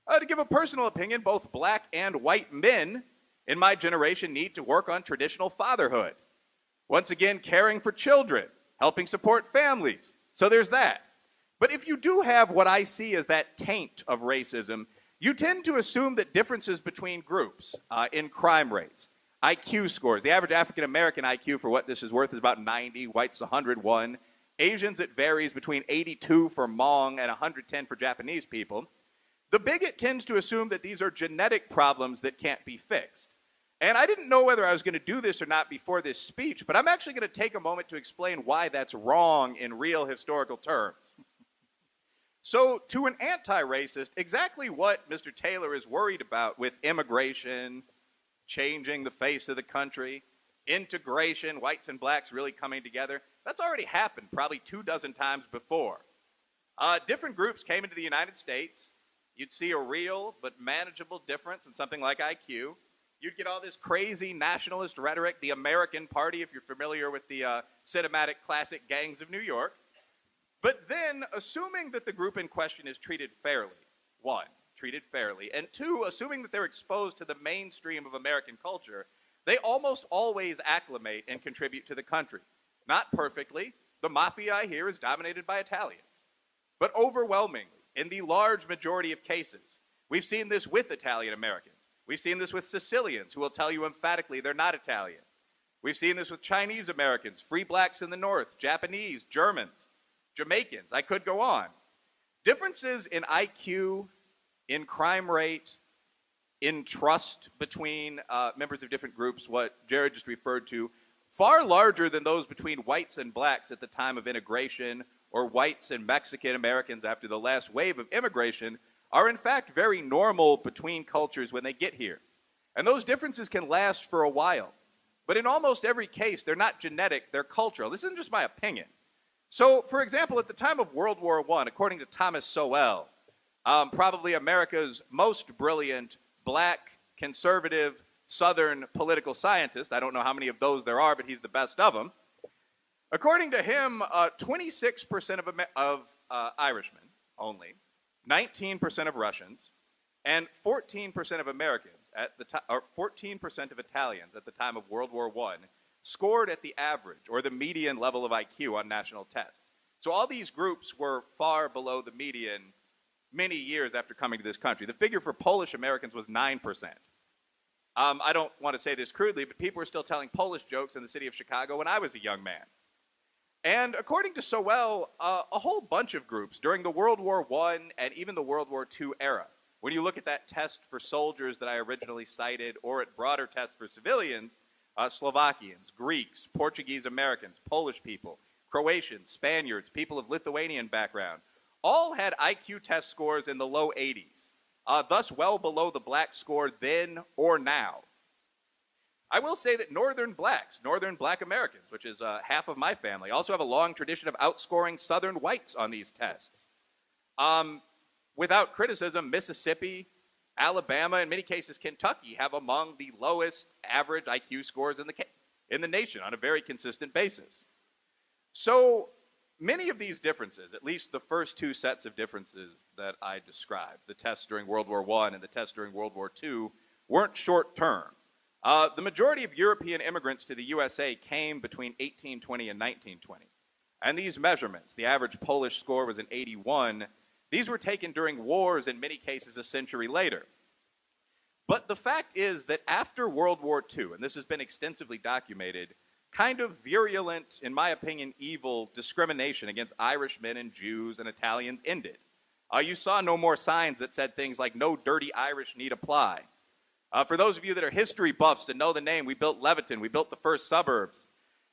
To give a personal opinion, both black and white men in my generation need to work on traditional fatherhood. Once again, caring for children, helping support families. So there's that. But if you do have what I see as that taint of racism, you tend to assume that differences between groups in crime rates, IQ scores, the average African-American IQ, for what this is worth, is about 90, whites 101. Asians, it varies between 82 for Hmong and 110 for Japanese people. The bigot tends to assume that these are genetic problems that can't be fixed. And I didn't know whether I was going to do this or not before this speech, but I'm actually going to take a moment to explain why that's wrong in real historical terms. So, to an anti-racist, exactly what Mr. Taylor is worried about with immigration, changing the face of the country, integration, whites and blacks really coming together, that's already happened probably 24 times before. Different groups came into the United States. You'd see a real but manageable difference in something like IQ. You'd get all this crazy nationalist rhetoric, the American Party, if you're familiar with the cinematic classic Gangs of New York. But then, assuming that the group in question is treated fairly, one, treated fairly, and two, assuming that they're exposed to the mainstream of American culture, they almost always acclimate and contribute to the country. Not perfectly. The mafia, I hear, is dominated by Italians. But overwhelmingly, in the large majority of cases, we've seen this with Italian Americans. We've seen this with Sicilians, who will tell you emphatically they're not Italian. We've seen this with Chinese Americans, free blacks in the North, Japanese, Germans, Jamaicans. I could go on. Differences in IQ, in crime rate, in trust between members of different groups, what Jared just referred to, far larger than those between whites and blacks at the time of integration, or whites and Mexican Americans after the last wave of immigration, are in fact very normal between cultures when they get here. And those differences can last for a while. But in almost every case, they're not genetic, they're cultural. This isn't just my opinion. So, for example, at the time of World War I, according to Thomas Sowell, probably America's most brilliant black, conservative, Southern political scientist, I don't know how many of those there are, but he's the best of them. According to him, 26% of Irishmen only, 19% of Russians, and 14% of Americans at the time, or 14% of Italians at the time of World War I scored at the average or the median level of IQ on national tests. So all these groups were far below the median many years after coming to this country. The figure for Polish Americans was 9%. I don't want to say this crudely, but people were still telling Polish jokes in the city of Chicago when I was a young man. And according to Sowell, a whole bunch of groups during the World War I and even the World War II era, when you look at that test for soldiers that I originally cited, or at broader tests for civilians, Slovakians, Greeks, Portuguese Americans, Polish people, Croatians, Spaniards, people of Lithuanian background, all had IQ test scores in the low 80s, thus well below the black score then or now. I will say that northern blacks, northern black Americans, which is half of my family, also have a long tradition of outscoring southern whites on these tests. Without criticism, Mississippi, Alabama, in many cases Kentucky, have among the lowest average IQ scores in the nation on a very consistent basis. So many of these differences, at least the first two sets of differences that I described, the tests during World War I and the tests during World War II, weren't short-term. The majority of European immigrants to the USA came between 1820 and 1920. And these measurements, the average Polish score was an 81, these were taken during wars, in many cases a century later. But the fact is that after World War II, and this has been extensively documented, kind of virulent, in my opinion, evil discrimination against Irishmen and Jews and Italians ended. You saw no more signs that said things like, "No dirty Irish need apply." For those of you that are history buffs and know the name, we built Leviton, we built the first suburbs.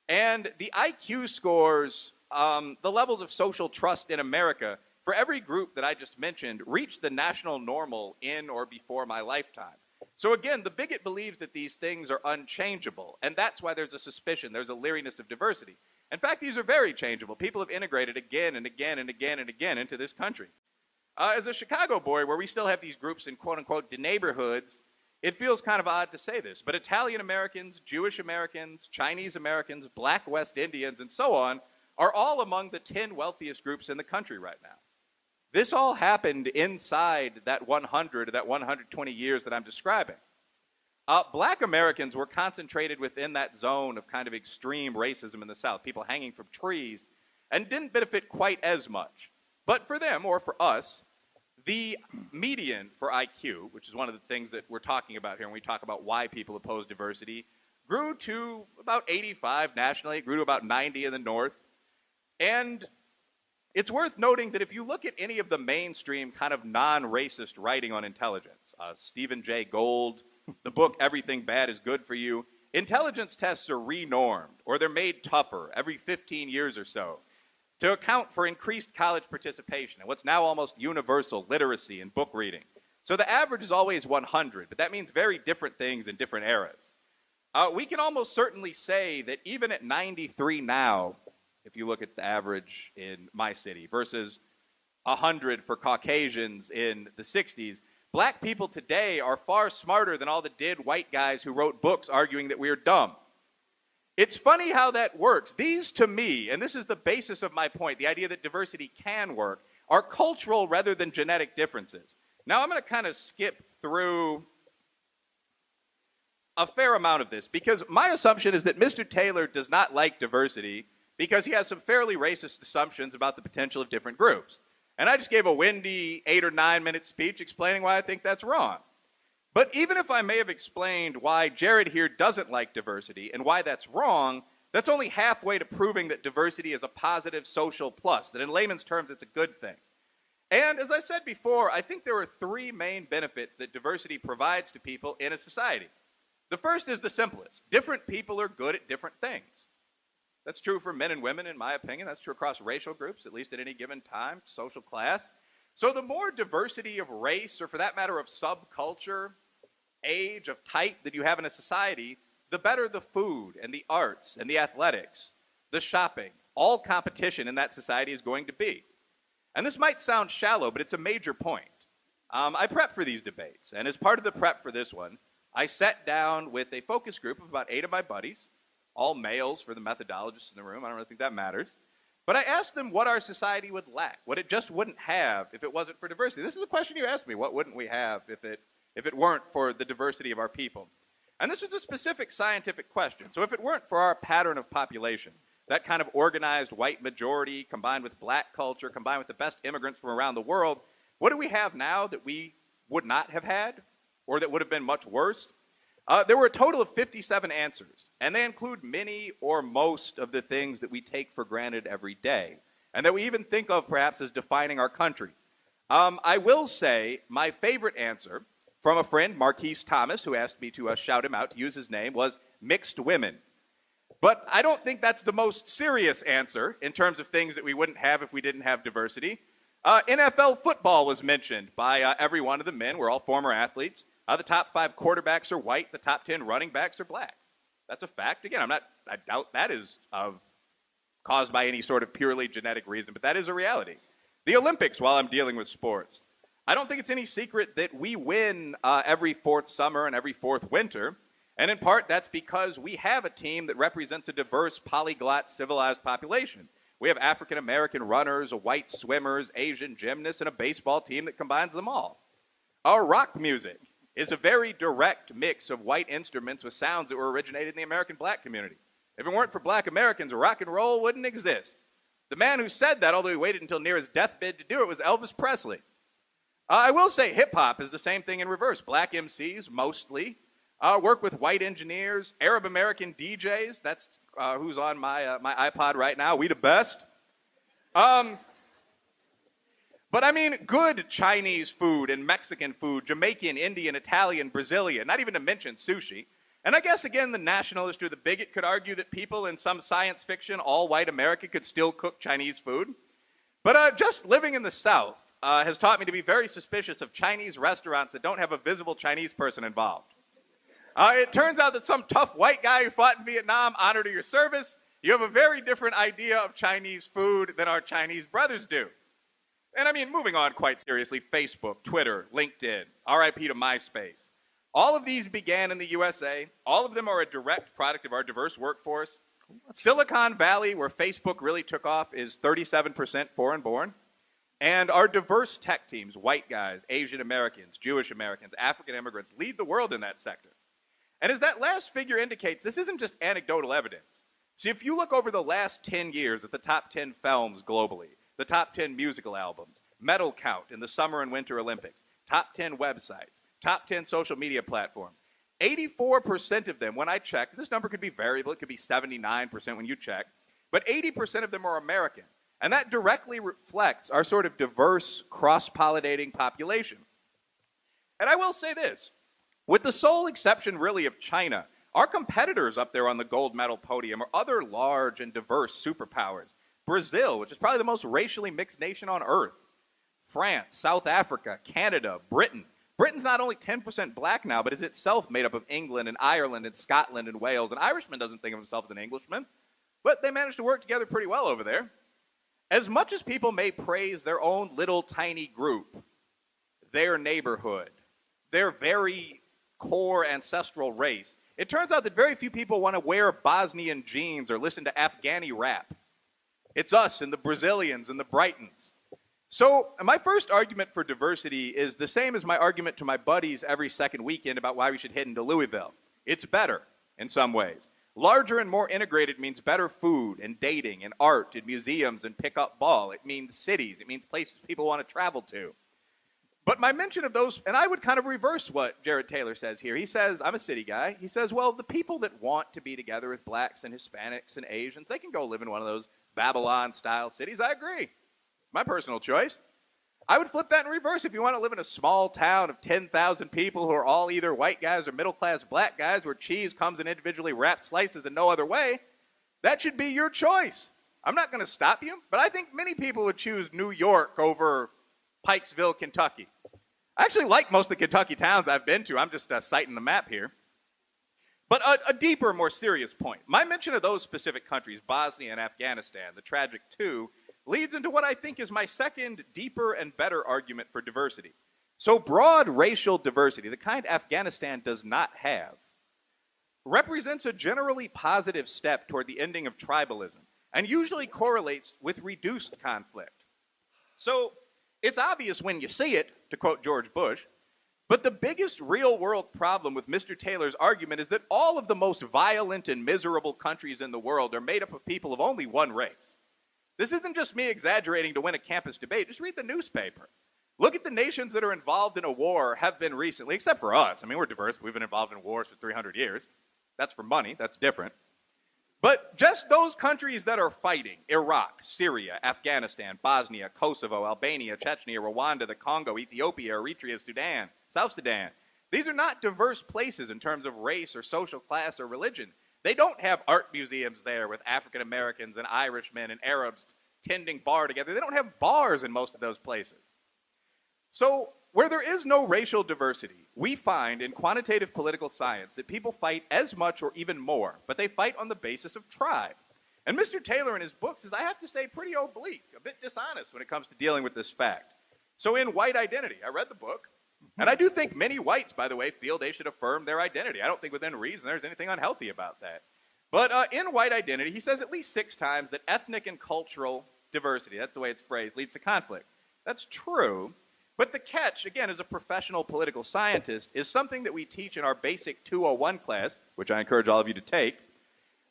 And the IQ scores, the levels of social trust in America, for every group that I just mentioned, reached the national normal in or before my lifetime. So again, the bigot believes that these things are unchangeable, and that's why there's a suspicion, there's a leeriness of diversity. In fact, these are very changeable. People have integrated again and again and again and again into this country. As a Chicago boy, where we still have these groups in quote-unquote the neighborhoods, it feels kind of odd to say this, but Italian Americans, Jewish Americans, Chinese Americans, Black West Indians, and so on, are all among the 10 wealthiest groups in the country right now. This all happened inside that 100 or that 120 years that I'm describing. Black Americans were concentrated within that zone of kind of extreme racism in the South, people hanging from trees, and didn't benefit quite as much. But for them, or for us, the median for IQ, which is one of the things that we're talking about here when we talk about why people oppose diversity, grew to about 85 nationally. It grew to about 90 in the North. And it's worth noting that if you look at any of the mainstream kind of non-racist writing on intelligence, Stephen Jay Gould, the book Everything Bad is Good for You, intelligence tests are renormed, or they're made tougher every 15 years or so, to account for increased college participation and what's now almost universal literacy and book reading. So the average is always 100, but that means very different things in different eras. We can almost certainly say that even at 93 now, if you look at the average in my city versus 100 for Caucasians in the 60s, black people today are far smarter than all the dead white guys who wrote books arguing that we're dumb. It's funny how that works. These, to me, and this is the basis of my point, the idea that diversity can work, are cultural rather than genetic differences. Now, I'm going to kind of skip through a fair amount of this, because my assumption is that Mr. Taylor does not like diversity because he has some fairly racist assumptions about the potential of different groups. And I just gave a windy 8 or 9 minute speech explaining why I think that's wrong. But even if I may have explained why Jared here doesn't like diversity and why that's wrong, that's only halfway to proving that diversity is a positive social plus, that in layman's terms it's a good thing. And as I said before, I think there are 3 main benefits that diversity provides to people in a society. The first is the simplest. Different people are good at different things. That's true for men and women, in my opinion. That's true across racial groups, at least at any given time, social class. So the more diversity of race, or for that matter of subculture, age, of type that you have in a society, the better the food and the arts and the athletics, the shopping, all competition in that society is going to be. And this might sound shallow, but it's a major point. I prepped for these debates, and as part of the prep for this one, I sat down with a focus group of about 8 of my buddies, all males for the methodologists in the room. I don't really think that matters. But I asked them what our society would lack, what it just wouldn't have if it wasn't for diversity. This is a question you asked me. What wouldn't we have if it weren't for the diversity of our people? And this was a specific scientific question. So if it weren't for our pattern of population, that kind of organized white majority combined with black culture, combined with the best immigrants from around the world, what do we have now that we would not have had, or that would have been much worse? There were a total of 57 answers, and they include many or most of the things that we take for granted every day, and that we even think of perhaps as defining our country. I will say my favorite answer from a friend, Marquise Thomas, who asked me to shout him out to use his name, was mixed women. But I don't think that's the most serious answer in terms of things that we wouldn't have if we didn't have diversity. NFL football was mentioned by every one of the men. We're all former athletes. The top 5 quarterbacks are white. The top 10 running backs are black. That's a fact. Again, I doubt that is caused by any sort of purely genetic reason, but that is a reality. The Olympics, while I'm dealing with sports, I don't think it's any secret that we win every 4th summer and every 4th winter. And in part, that's because we have a team that represents a diverse, polyglot, civilized population. We have African-American runners, white swimmers, Asian gymnasts, and a baseball team that combines them all. Our rock music is a very direct mix of white instruments with sounds that were originated in the American black community. If it weren't for black Americans, rock and roll wouldn't exist. The man who said that, although he waited until near his deathbed to do it, was Elvis Presley. I will say hip-hop is the same thing in reverse. Black MCs, mostly, work with white engineers, Arab-American DJs. That's who's on my iPod right now. We the best. But I mean, good Chinese food and Mexican food, Jamaican, Indian, Italian, Brazilian, not even to mention sushi. And I guess, again, the nationalist or the bigot could argue that people in some science fiction, all-white America, could still cook Chinese food. But just living in the South has taught me to be very suspicious of Chinese restaurants that don't have a visible Chinese person involved. It turns out that some tough white guy who fought in Vietnam, honor to your service, you have a very different idea of Chinese food than our Chinese brothers do. And I mean, moving on quite seriously, Facebook, Twitter, LinkedIn, RIP to MySpace. All of these began in the USA. All of them are a direct product of our diverse workforce. Silicon Valley, where Facebook really took off, is 37% foreign-born. And our diverse tech teams, white guys, Asian Americans, Jewish Americans, African immigrants, lead the world in that sector. And as that last figure indicates, this isn't just anecdotal evidence. See, if you look over the last 10 years at the top 10 films globally, the top 10 musical albums, medal count in the Summer and Winter Olympics, top 10 websites, top 10 social media platforms, 84% of them, when I checked, this number could be variable, it could be 79% when you check, but 80% of them are American. And that directly reflects our sort of diverse, cross-pollinating population. And I will say this, with the sole exception really of China, our competitors up there on the gold medal podium are other large and diverse superpowers. Brazil, which is probably the most racially mixed nation on earth. France, South Africa, Canada, Britain. Britain's not only 10% black now, but is itself made up of England and Ireland and Scotland and Wales. An Irishman doesn't think of himself as an Englishman, but they managed to work together pretty well over there. As much as people may praise their own little tiny group, their neighborhood, their very core ancestral race, it turns out that very few people want to wear Bosnian jeans or listen to Afghani rap. It's us and the Brazilians and the Brightons. So my first argument for diversity is the same as my argument to my buddies every second weekend about why we should head into Louisville. It's better in some ways. Larger and more integrated means better food and dating and art and museums and pick-up ball. It means cities. It means places people want to travel to. But my mention of those, and I would kind of reverse what Jared Taylor says here. He says, I'm a city guy. He says, well, the people that want to be together with blacks and Hispanics and Asians, they can go live in one of those Babylon-style cities. I agree. It's my personal choice. I would flip that in reverse. If you want to live in a small town of 10,000 people who are all either white guys or middle-class black guys where cheese comes in individually wrapped slices and no other way, that should be your choice. I'm not going to stop you, but I think many people would choose New York over Pikesville, Kentucky. I actually like most of the Kentucky towns I've been to. I'm just citing the map here. But a deeper, more serious point. My mention of those specific countries, Bosnia and Afghanistan, the tragic two, leads into what I think is my second, deeper, and better argument for diversity. So broad racial diversity, the kind Afghanistan does not have, represents a generally positive step toward the ending of tribalism and usually correlates with reduced conflict. So it's obvious when you see it, to quote George Bush, but the biggest real-world problem with Mr. Taylor's argument is that all of the most violent and miserable countries in the world are made up of people of only one race. This isn't just me exaggerating to win a campus debate. Just read the newspaper. Look at the nations that are involved in a war, have been recently, except for us. I mean, we're diverse. We've been involved in wars for 300 years. That's for money. That's different. But just those countries that are fighting, Iraq, Syria, Afghanistan, Bosnia, Kosovo, Albania, Chechnya, Rwanda, the Congo, Ethiopia, Eritrea, Sudan, South Sudan, these are not diverse places in terms of race or social class or religion. They don't have art museums there with African Americans and Irishmen and Arabs tending bar together. They don't have bars in most of those places. So where there is no racial diversity, we find in quantitative political science that people fight as much or even more, but they fight on the basis of tribe. And Mr. Taylor in his books is, I have to say, pretty oblique, a bit dishonest when it comes to dealing with this fact. So in White Identity, I read the book, and I do think many whites, by the way, feel they should affirm their identity. I don't think within reason there's anything unhealthy about that. But in White Identity, he says at least 6 times that ethnic and cultural diversity, that's the way it's phrased, leads to conflict. That's true. But the catch, again, as a professional political scientist, is something that we teach in our basic 201 class, which I encourage all of you to take.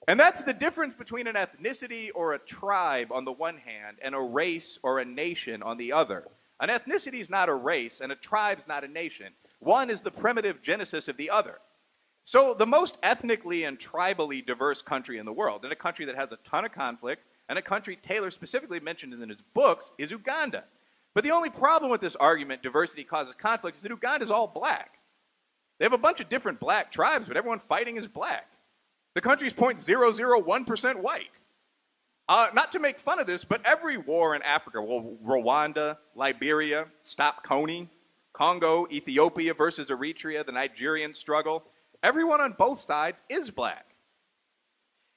And that's the difference between an ethnicity or a tribe on the one hand and a race or a nation on the other. An ethnicity is not a race and a tribe is not a nation. One is the primitive genesis of the other. So the most ethnically and tribally diverse country in the world, and a country that has a ton of conflict, and a country Taylor specifically mentioned in his books, is Uganda. But the only problem with this argument, diversity causes conflict, is that Uganda is all black. They have a bunch of different black tribes, but everyone fighting is black. The country's 0.001% white. Not to make fun of this, but every war in Africa, well, Rwanda, Liberia, Stop Coney, Congo, Ethiopia versus Eritrea, the Nigerian struggle, everyone on both sides is black.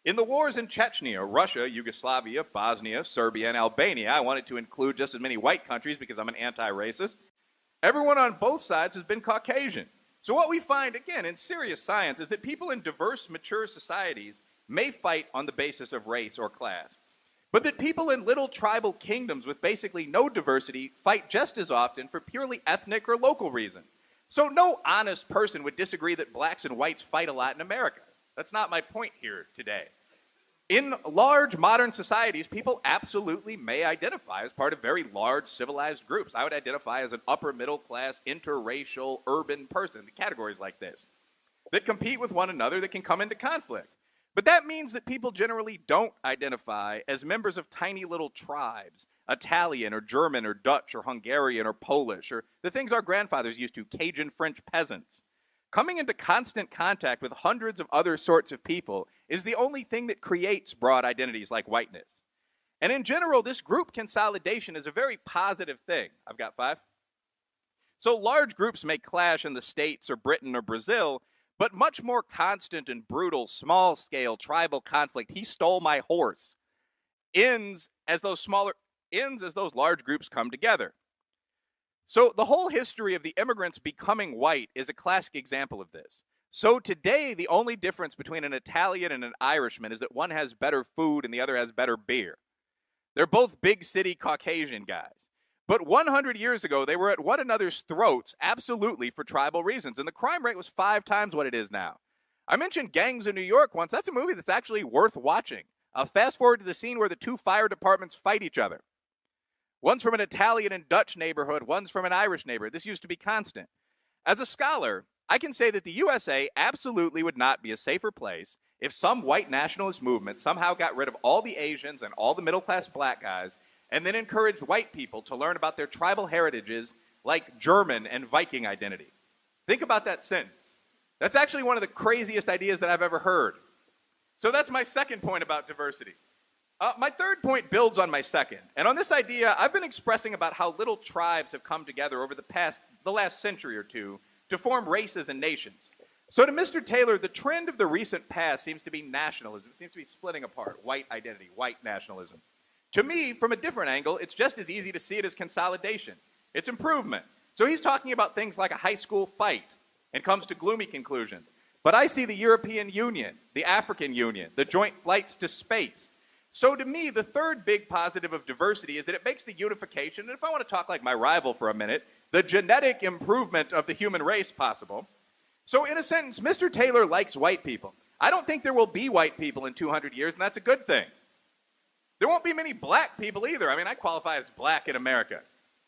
In the wars in Chechnya, Russia, Yugoslavia, Bosnia, Serbia, and Albania, I wanted to include just as many white countries because I'm an anti-racist, everyone on both sides has been Caucasian. So what we find, again, in serious science is that people in diverse, mature societies may fight on the basis of race or class, but that people in little tribal kingdoms with basically no diversity fight just as often for purely ethnic or local reasons. So no honest person would disagree that blacks and whites fight a lot in America. That's not my point here today. In large modern societies, people absolutely may identify as part of very large civilized groups. I would identify as an upper middle class, interracial, urban person, categories like this, that compete with one another, that can come into conflict. But that means that people generally don't identify as members of tiny little tribes, Italian or German or Dutch or Hungarian or Polish, or the things our grandfathers used to, Cajun French peasants. Coming into constant contact with hundreds of other sorts of people is the only thing that creates broad identities like whiteness. And in general, this group consolidation is a very positive thing. I've got 5. So large groups may clash in the States or Britain or Brazil, but much more constant and brutal, small-scale tribal conflict, he stole my horse, ends as those large groups come together. So the whole history of the immigrants becoming white is a classic example of this. So today, the only difference between an Italian and an Irishman is that one has better food and the other has better beer. They're both big city Caucasian guys. But 100 years ago, they were at one another's throats, absolutely for tribal reasons, and the crime rate was 5 times what it is now. I mentioned Gangs of New York once. That's a movie that's actually worth watching. Fast forward to the scene where the 2 fire departments fight each other. One's from an Italian and Dutch neighborhood, one's from an Irish neighborhood. This used to be constant. As a scholar, I can say that the USA absolutely would not be a safer place if some white nationalist movement somehow got rid of all the Asians and all the middle-class black guys and then encouraged white people to learn about their tribal heritages like German and Viking identity. Think about that sentence. That's actually one of the craziest ideas that I've ever heard. So that's my second point about diversity. My third point builds on my second. And on this idea, I've been expressing about how little tribes have come together over the last century or two to form races and nations. So to Mr. Taylor, the trend of the recent past seems to be nationalism. It seems to be splitting apart, white identity, white nationalism. To me, from a different angle, it's just as easy to see it as consolidation. It's improvement. So he's talking about things like a high school fight and comes to gloomy conclusions. But I see the European Union, the African Union, the joint flights to space. So to me, the third big positive of diversity is that it makes the unification, and if I want to talk like my rival for a minute, the genetic improvement of the human race possible. So in a sentence, Mr. Taylor likes white people. I don't think there will be white people in 200 years, and that's a good thing. There won't be many black people either. I mean, I qualify as black in America.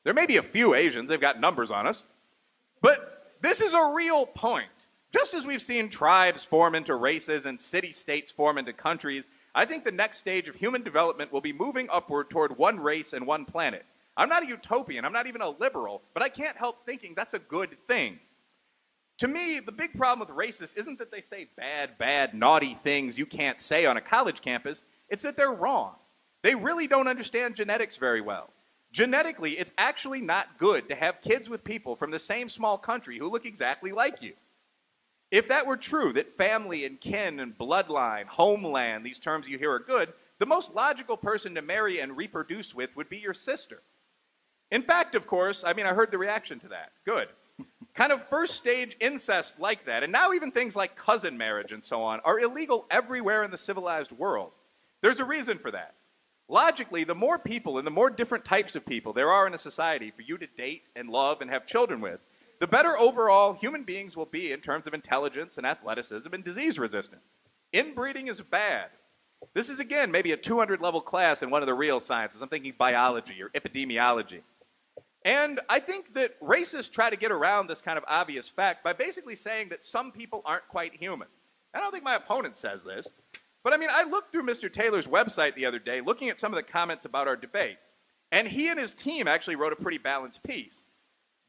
There may be a few Asians. They've got numbers on us. But this is a real point. Just as we've seen tribes form into races and city-states form into countries, I think the next stage of human development will be moving upward toward one race and one planet. I'm not a utopian. I'm not even a liberal. But I can't help thinking that's a good thing. To me, the big problem with racists isn't that they say bad, naughty things you can't say on a college campus. It's that they're wrong. They really don't understand genetics very well. Genetically, it's actually not good to have kids with people from the same small country who look exactly like you. If that were true, that family and kin and bloodline, homeland, these terms you hear are good, the most logical person to marry and reproduce with would be your sister. In fact, of course, I heard the reaction to that. Good. Kind of first stage incest like that, and now even things like cousin marriage and so on, are illegal everywhere in the civilized world. There's a reason for that. Logically, the more people and the more different types of people there are in a society for you to date and love and have children with, the better overall human beings will be in terms of intelligence and athleticism and disease resistance. Inbreeding is bad. This is, again, maybe a 200-level class in one of the real sciences. I'm thinking biology or epidemiology. And I think that racists try to get around this kind of obvious fact by basically saying that some people aren't quite human. I don't think my opponent says this. But I looked through Mr. Taylor's website the other day looking at some of the comments about our debate. And he and his team actually wrote a pretty balanced piece.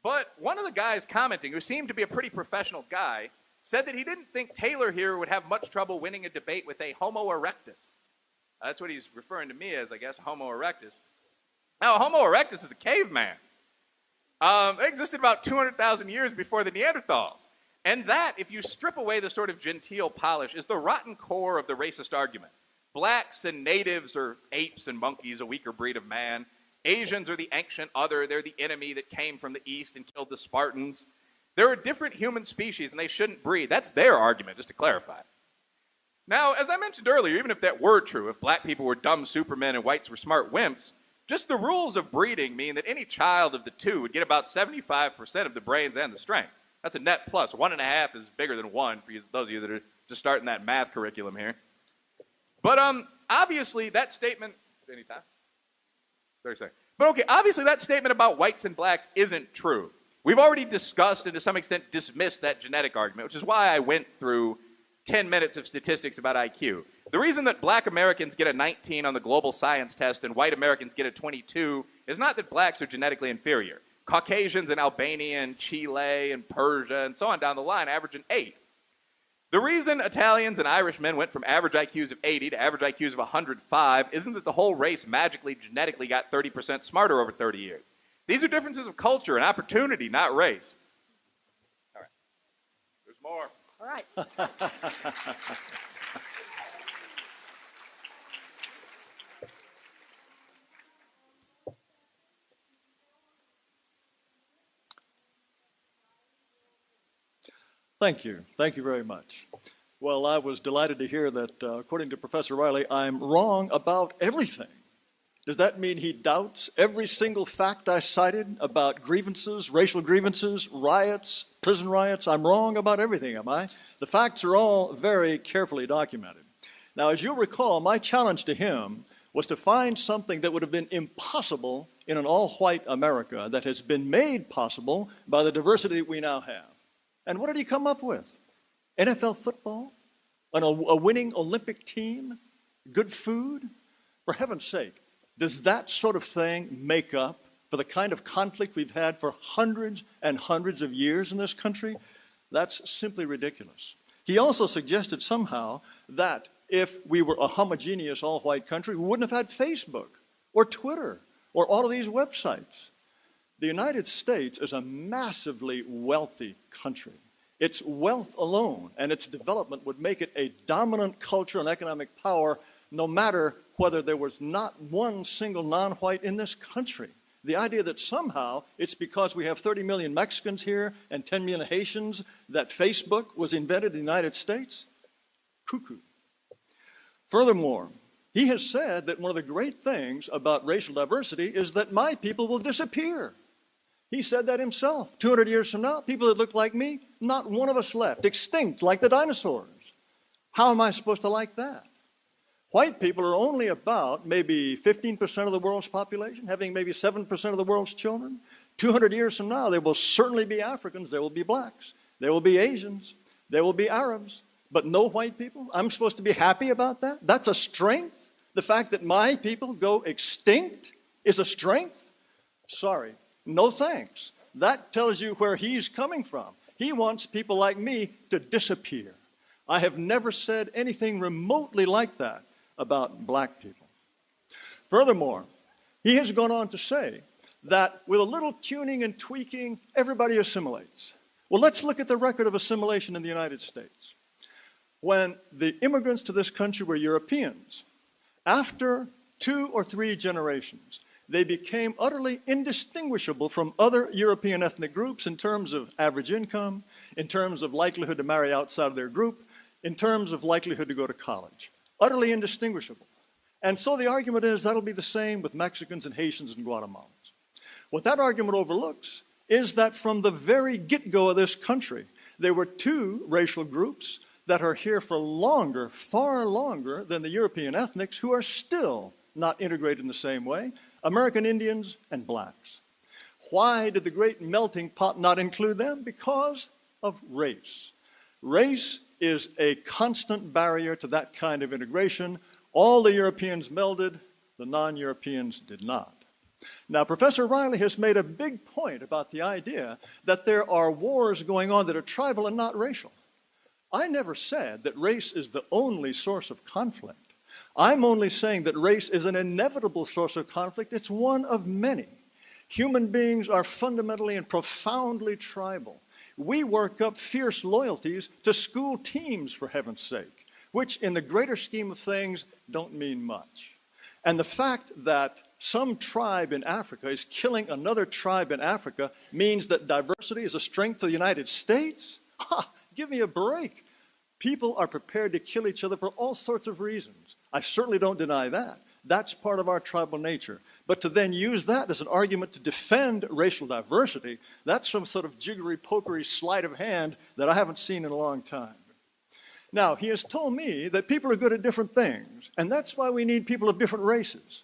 But one of the guys commenting, who seemed to be a pretty professional guy, said that he didn't think Taylor here would have much trouble winning a debate with a Homo erectus. That's what he's referring to me as, I guess, Homo erectus. Now, Homo erectus is a caveman. It existed about 200,000 years before the Neanderthals. And that, if you strip away the sort of genteel polish, is the rotten core of the racist argument. Blacks and natives are apes and monkeys, a weaker breed of man. Asians are the ancient other. They're the enemy that came from the east and killed the Spartans. There are different human species, and they shouldn't breed. That's their argument, just to clarify. Now, as I mentioned earlier, even if that were true, if black people were dumb supermen and whites were smart wimps, just the rules of breeding mean that any child of the two would get about 75% of the brains and the strength. That's a net plus. 1.5 is bigger than 1 for those of you that are just starting that math curriculum here. But obviously that statement... Anytime? 30 seconds. But okay, obviously that statement about whites and blacks isn't true. We've already discussed and to some extent dismissed that genetic argument, which is why I went through 10 minutes of statistics about IQ. The reason that black Americans get a 19 on the global science test and white Americans get a 22 is not that blacks are genetically inferior. Caucasians in Albania and Chile and Persia and so on down the line average an 8. The reason Italians and Irishmen went from average IQs of 80 to average IQs of 105 isn't that the whole race magically genetically got 30% smarter over 30 years. These are differences of culture and opportunity, not race. All right. There's more. All right. Thank you. Thank you very much. Well, I was delighted to hear that, according to Professor Reily, I'm wrong about everything. Does that mean he doubts every single fact I cited about grievances, racial grievances, riots, prison riots? I'm wrong about everything, am I? The facts are all very carefully documented. Now, as you'll recall, my challenge to him was to find something that would have been impossible in an all-white America that has been made possible by the diversity that we now have. And what did he come up with? NFL football? A winning Olympic team? Good food? For heaven's sake, Does that sort of thing make up for the kind of conflict we've had for hundreds and hundreds of years in this country? That's simply ridiculous. He also suggested somehow that if we were a homogeneous all-white country, we wouldn't have had Facebook or Twitter or all of these websites. The United States is a massively wealthy country. Its wealth alone and its development would make it a dominant cultural and economic power no matter whether there was not one single non-white in this country. The idea that somehow it's because we have 30 million Mexicans here and 10 million Haitians that Facebook was invented in the United States? Cuckoo. Furthermore, he has said that one of the great things about racial diversity is that my people will disappear. He said that himself. 200 years from now, people that look like me, not one of us left, extinct like the dinosaurs. How am I supposed to like that? White people are only about maybe 15% of the world's population, having maybe 7% of the world's children. 200 years from now, there will certainly be Africans, there will be blacks, there will be Asians, there will be Arabs, but no white people. I'm supposed to be happy about that? That's a strength? The fact that my people go extinct is a strength? Sorry, no thanks. That tells you where he's coming from. He wants people like me to disappear. I have never said anything remotely like that about black people. Furthermore, he has gone on to say that with a little tuning and tweaking, everybody assimilates. Well, let's look at the record of assimilation in the United States. When the immigrants to this country were Europeans, after 2 or 3 generations, they became utterly indistinguishable from other European ethnic groups in terms of average income, in terms of likelihood to marry outside of their group, in terms of likelihood to go to college. Utterly indistinguishable. And so the argument is that'll be the same with Mexicans and Haitians and Guatemalans. What that argument overlooks is that from the very get-go of this country, there were 2 racial groups that are here for longer, far longer than the European ethnics, who are still not integrated in the same way, American Indians and blacks. Why did the great melting pot not include them? Because of race. Race is a constant barrier to that kind of integration. All the Europeans melded, the non-Europeans did not. Now, Professor Reily has made a big point about the idea that there are wars going on that are tribal and not racial. I never said that race is the only source of conflict. I'm only saying that race is an inevitable source of conflict. It's one of many. Human beings are fundamentally and profoundly tribal. We work up fierce loyalties to school teams, for heaven's sake, which in the greater scheme of things don't mean much. And the fact that some tribe in Africa is killing another tribe in Africa means that diversity is a strength of the United States? Ha! Give me a break. People are prepared to kill each other for all sorts of reasons. I certainly don't deny that. That's part of our tribal nature. But to then use that as an argument to defend racial diversity, that's some sort of jiggery-pokery sleight of hand that I haven't seen in a long time. Now, he has told me that people are good at different things, and that's why we need people of different races.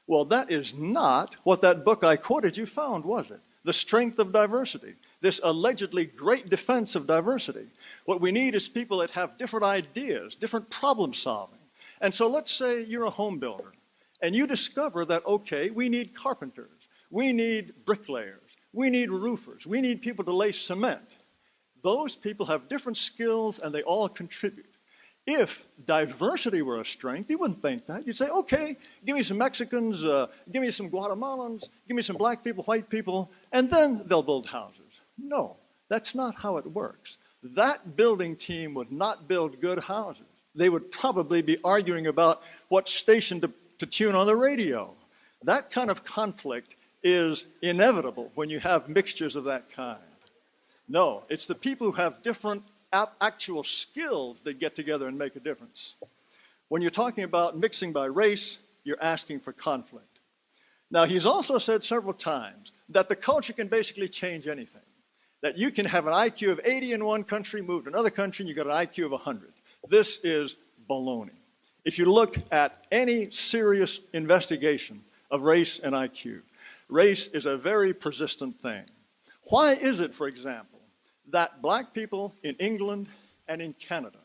Well, that is not what that book I quoted you found, was it? The strength of diversity, this allegedly great defense of diversity. What we need is people that have different ideas, different problem solving. And so let's say you're a home builder, and you discover that, okay, we need carpenters, we need bricklayers, we need roofers, we need people to lay cement. Those people have different skills, and they all contribute. If diversity were a strength, you wouldn't think that. You'd say, okay, give me some Mexicans, give me some Guatemalans, give me some black people, white people, and then they'll build houses. No, that's not how it works. That building team would not build good houses. They would probably be arguing about what station to tune on the radio. That kind of conflict is inevitable when you have mixtures of that kind. No, it's the people who have different actual skills that get together and make a difference. When you're talking about mixing by race, you're asking for conflict. Now, he's also said several times that the culture can basically change anything. That you can have an IQ of 80 in one country, move to another country, and you got an IQ of 100. This is baloney. If you look at any serious investigation of race and IQ, race is a very persistent thing. Why is it, for example, that black people in England and in Canada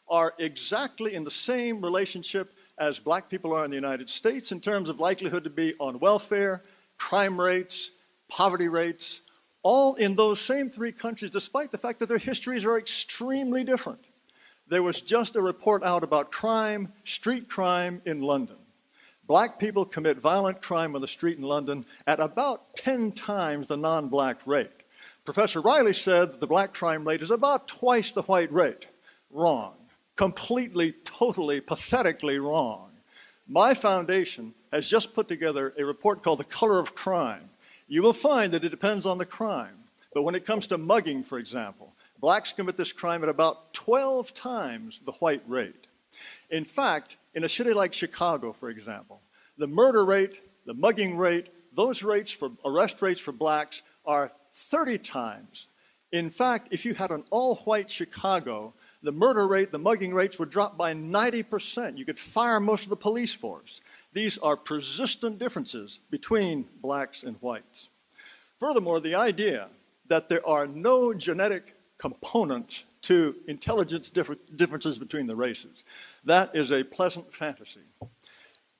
are exactly in the same relationship as black people are in the United States in terms of likelihood to be on welfare, crime rates, poverty rates, all in those same three countries, despite the fact that their histories are extremely different. There was just a report out about crime, street crime in London. Black people commit violent crime on the street in London at about 10 times the non-black rate. Professor Reily said that the black crime rate is about twice the white rate. Wrong. Completely, totally, pathetically wrong. My foundation has just put together a report called The Color of Crime. You will find that it depends on the crime. But when it comes to mugging, for example, blacks commit this crime at about 12 times the white rate. In fact, in a city like Chicago, for example, the murder rate, the mugging rate, those rates for arrest rates for blacks are 30 times. In fact, if you had an all-white Chicago, the murder rate, the mugging rates would drop by 90%. You could fire most of the police force. These are persistent differences between blacks and whites. Furthermore, the idea that there are no genetic components to intelligence differences between the races, that is a pleasant fantasy.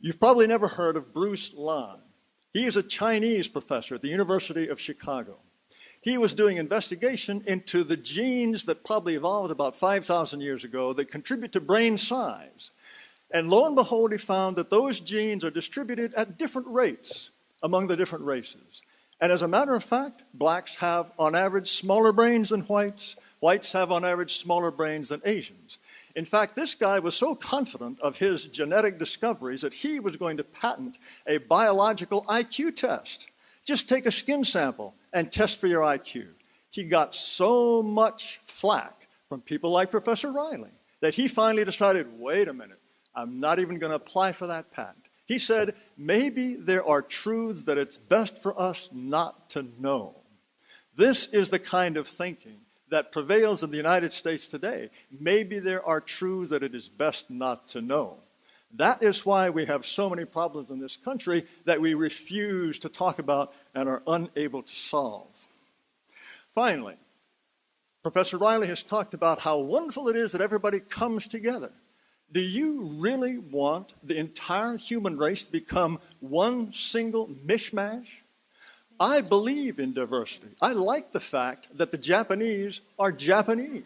You've probably never heard of Bruce Lan. He is a Chinese professor at the University of Chicago. He was doing investigation into the genes that probably evolved about 5,000 years ago that contribute to brain size. And lo and behold, he found that those genes are distributed at different rates among the different races. And as a matter of fact, blacks have on average smaller brains than whites. Whites have on average smaller brains than Asians. In fact, this guy was so confident of his genetic discoveries that he was going to patent a biological IQ test. Just take a skin sample and test for your IQ. He got so much flack from people like Professor Reily that he finally decided, wait a minute, I'm not even going to apply for that patent. He said, maybe there are truths that it's best for us not to know. This is the kind of thinking that prevails in the United States today. Maybe there are truths that it is best not to know. That is why we have so many problems in this country that we refuse to talk about and are unable to solve. Finally, Professor Reily has talked about how wonderful it is that everybody comes together. Do you really want the entire human race to become one single mishmash? I believe in diversity. I like the fact that the Japanese are Japanese.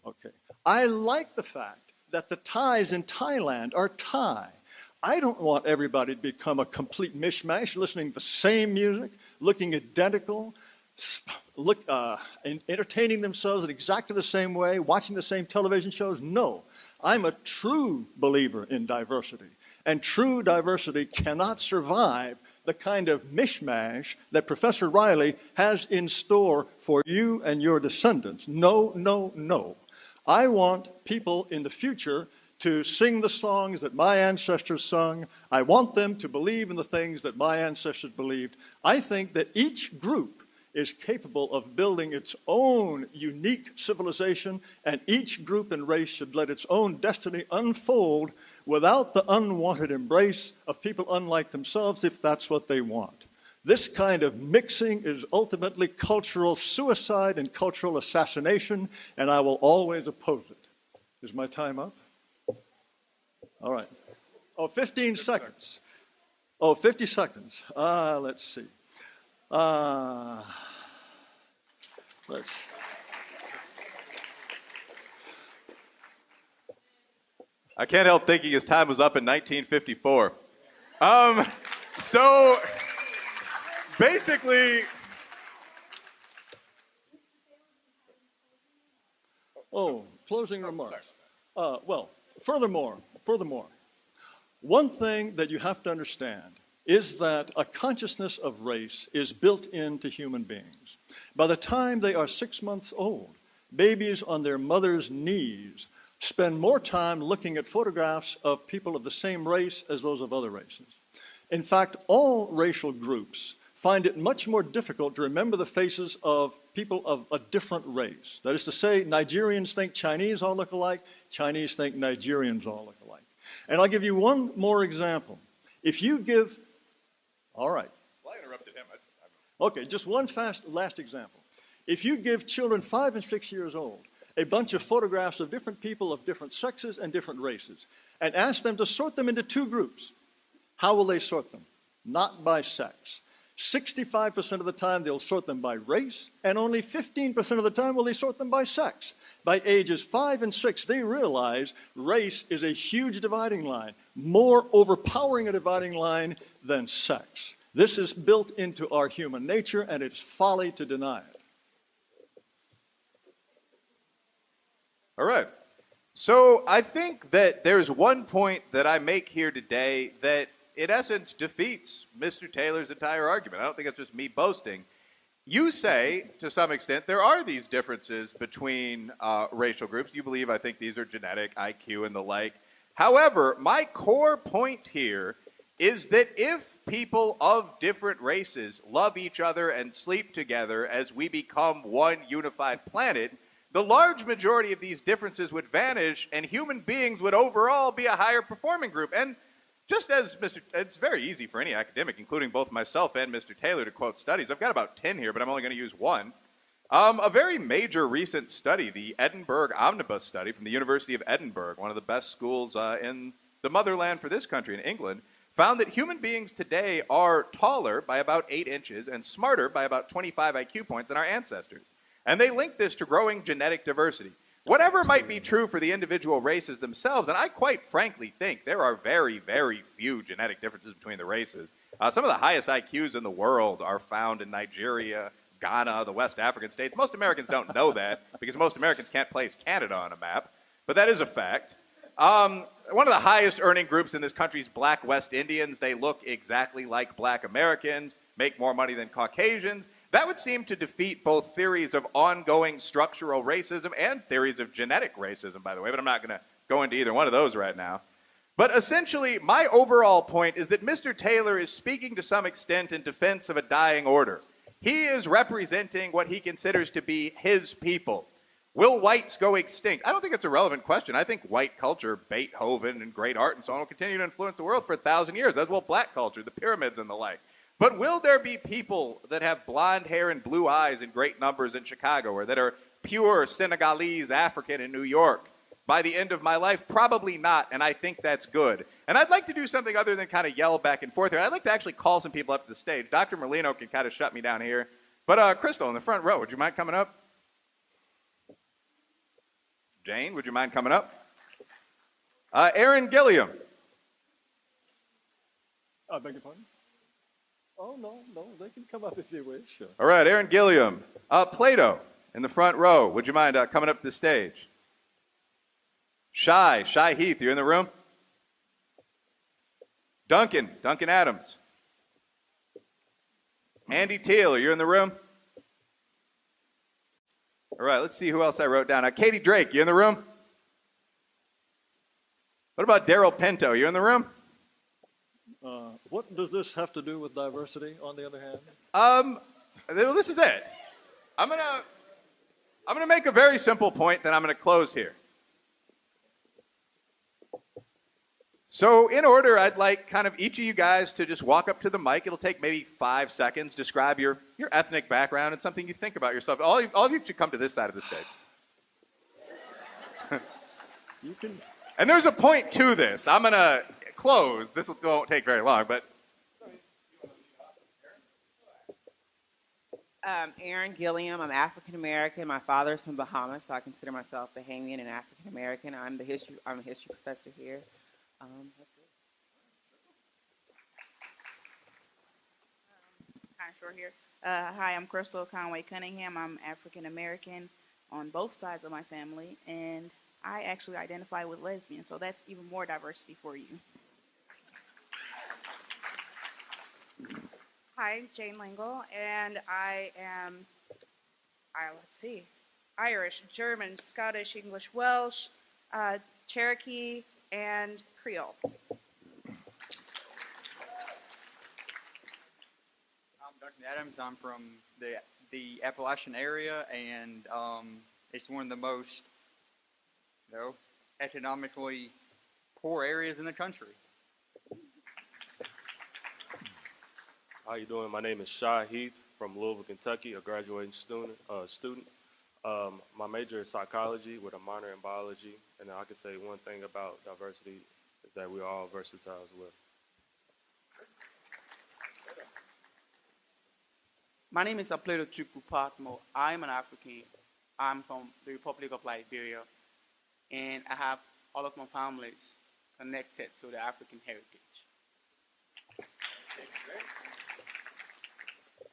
Okay. I like the fact that the Thais in Thailand are Thai. I don't want everybody to become a complete mishmash, listening to the same music, looking identical, entertaining themselves in exactly the same way, watching the same television shows. No, I'm a true believer in diversity. And true diversity cannot survive the kind of mishmash that Professor Reily has in store for you and your descendants. No, no, no. I want people in the future to sing the songs that my ancestors sung. I want them to believe in the things that my ancestors believed. I think that each group is capable of building its own unique civilization, and each group and race should let its own destiny unfold without the unwanted embrace of people unlike themselves, if that's what they want. This kind of mixing is ultimately cultural suicide and cultural assassination, and I will always oppose it. Is my time up? All right. Oh, 15 seconds. Oh, 50 seconds. Let's see. I can't help thinking his time was up in 1954. So basically, closing remarks. Well, furthermore, one thing that you have to understand is that a consciousness of race is built into human beings. By the time they are 6 months old, babies on their mother's knees spend more time looking at photographs of people of the same race as those of other races. In fact, all racial groups find it much more difficult to remember the faces of people of a different race. That is to say, Nigerians think Chinese all look alike, Chinese think Nigerians all look alike. And I'll give you one more example. If you give... All right. Well, I interrupted him. Okay, just one last example. If you give children 5 and 6 years old a bunch of photographs of different people of different sexes and different races and ask them to sort them into two groups. How will they sort them? Not by sex. 65% of the time they'll sort them by race, and only 15% of the time will they sort them by sex. By ages 5 and 6, they realize race is a huge dividing line, more overpowering a dividing line than sex. This is built into our human nature, and it's folly to deny it. All right. So I think that there's one point that I make here today that in essence defeats Mr. Taylor's entire argument. I don't think it's just me boasting. You say, to some extent, there are these differences between racial groups. You believe, I think, these are genetic, IQ, and the like. However, my core point here is that if people of different races love each other and sleep together as we become one unified planet, the large majority of these differences would vanish and human beings would overall be a higher performing group. And just as it's very easy for any academic, including both myself and Mr. Taylor, to quote studies. I've got about 10 here, but I'm only going to use one. A very major recent study, the Edinburgh Omnibus Study from the University of Edinburgh, one of the best schools in the motherland for this country in England, found that human beings today are taller by about 8 inches and smarter by about 25 IQ points than our ancestors. And they link this to growing genetic diversity. Whatever might be true for the individual races themselves, and I quite frankly think there are very, very few genetic differences between the races. Some of the highest IQs in the world are found in Nigeria, Ghana, the West African states. Most Americans don't know that because most Americans can't place Canada on a map, but that is a fact. One of the highest earning groups in this country is Black West Indians. They look exactly like Black Americans, make more money than Caucasians. That would seem to defeat both theories of ongoing structural racism and theories of genetic racism, by the way, but I'm not going to go into either one of those right now. But essentially, my overall point is that Mr. Taylor is speaking to some extent in defense of a dying order. He is representing what he considers to be his people. Will whites go extinct? I don't think it's a relevant question. I think white culture, Beethoven, and great art and so on will continue to influence the world for 1,000 years, as will black culture, the pyramids and the like. But will there be people that have blonde hair and blue eyes in great numbers in Chicago, or that are pure Senegalese African in New York by the end of my life? Probably not, and I think that's good. And I'd like to do something other than kind of yell back and forth here. I'd like to actually call some people up to the stage. Dr. Merlino can kind of shut me down here. But Crystal, in the front row, would you mind coming up? Jane, would you mind coming up? Aaron Gilliam. I beg your pardon? Oh, no, they can come up if they wish. Sure. All right, Aaron Gilliam. Plato, in the front row. Would you mind coming up to the stage? Shy Heath, you in the room? Duncan Adams. Andy Teal, are you in the room? All right, let's see who else I wrote down. Katie Drake, you in the room? What about Daryl Pinto? You in the room? What does this have to do with diversity, on the other hand? This is it. I'm gonna make a very simple point, then I'm gonna close here. So in order, I'd like kind of each of you guys to just walk up to the mic. It'll take maybe 5 seconds. Describe your ethnic background and something you think about yourself. All of you should come to this side of the stage. You can. And there's a point to this. I'm going to close. This won't take very long, but. Aaron Gilliam. I'm African American. My father's from Bahamas, so I consider myself Bahamian and African American. I'm a history professor here. That's it. Kind of short here. Hi, I'm Crystal Conway Cunningham. I'm African American on both sides of my family, and I actually identify with lesbian, so that's even more diversity for you. Hi, Jane Lingle, and I am, Irish, German, Scottish, English, Welsh, Cherokee, and Creole. I'm Duncan Adams. I'm from the Appalachian area, and it's one of the most, economically poor areas in the country. How you doing? My name is Shy Heath from Louisville, Kentucky, a graduating student. My major is psychology with a minor in biology, and I can say one thing about diversity is that we're all versatile as well. My name is Apledo Chukupatmo. I'm an African. I'm from the Republic of Liberia, and I have all of my families connected to the African heritage.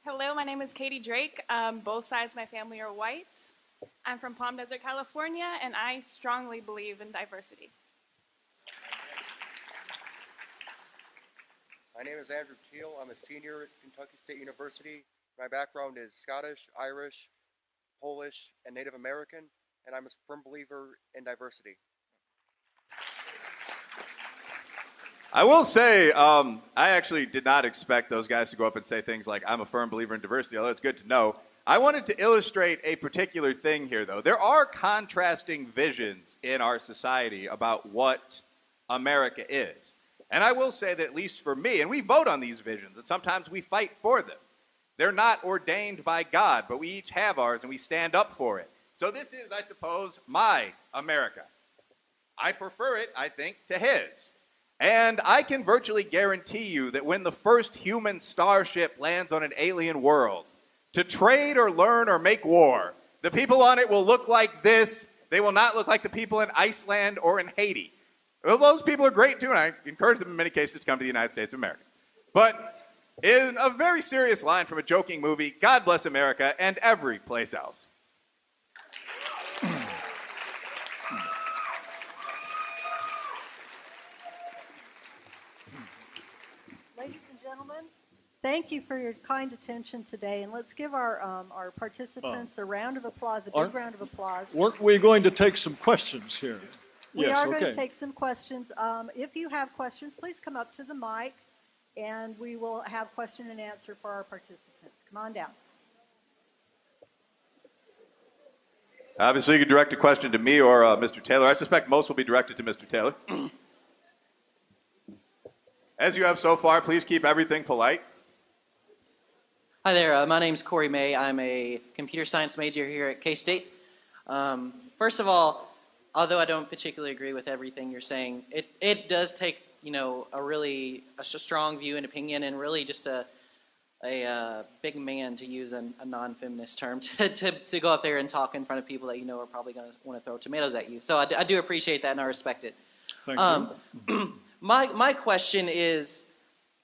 Hello, my name is Katie Drake. Both sides of my family are white. I'm from Palm Desert, California, and I strongly believe in diversity. My name is Andrew Teal. I'm a senior at Kentucky State University. My background is Scottish, Irish, Polish, and Native American, and I'm a firm believer in diversity. I will say, I actually did not expect those guys to go up and say things like, I'm a firm believer in diversity, although it's good to know. I wanted to illustrate a particular thing here, though. There are contrasting visions in our society about what America is. And I will say that, at least for me, and we vote on these visions, and sometimes we fight for them. They're not ordained by God, but we each have ours, and we stand up for it. So this is, I suppose, my America. I prefer it, I think, to his. And I can virtually guarantee you that when the first human starship lands on an alien world, to trade or learn or make war, the people on it will look like this. They will not look like the people in Iceland or in Haiti. Well, those people are great too, and I encourage them in many cases to come to the United States of America. But in a very serious line from a joking movie, God bless America and every place else. Ladies and gentlemen, thank you for your kind attention today, and let's give our participants a round of applause, a big round of applause. Weren't we going to take some questions here? We yes, are okay. going to take some questions. If you have questions, please come up to the mic, and we will have question and answer for our participants. Come on down. Obviously, you can direct a question to me or Mr. Taylor. I suspect most will be directed to Mr. Taylor. As you have so far, please keep everything polite. Hi there. My name's Corey May. I'm a computer science major here at K-State. First of all, although I don't particularly agree with everything you're saying, it does take, a strong view and opinion, and really just a big man, to use a non-feminist term, to go up there and talk in front of people that are probably going to want to throw tomatoes at you. So I do appreciate that, and I respect it. Thank you. My question is,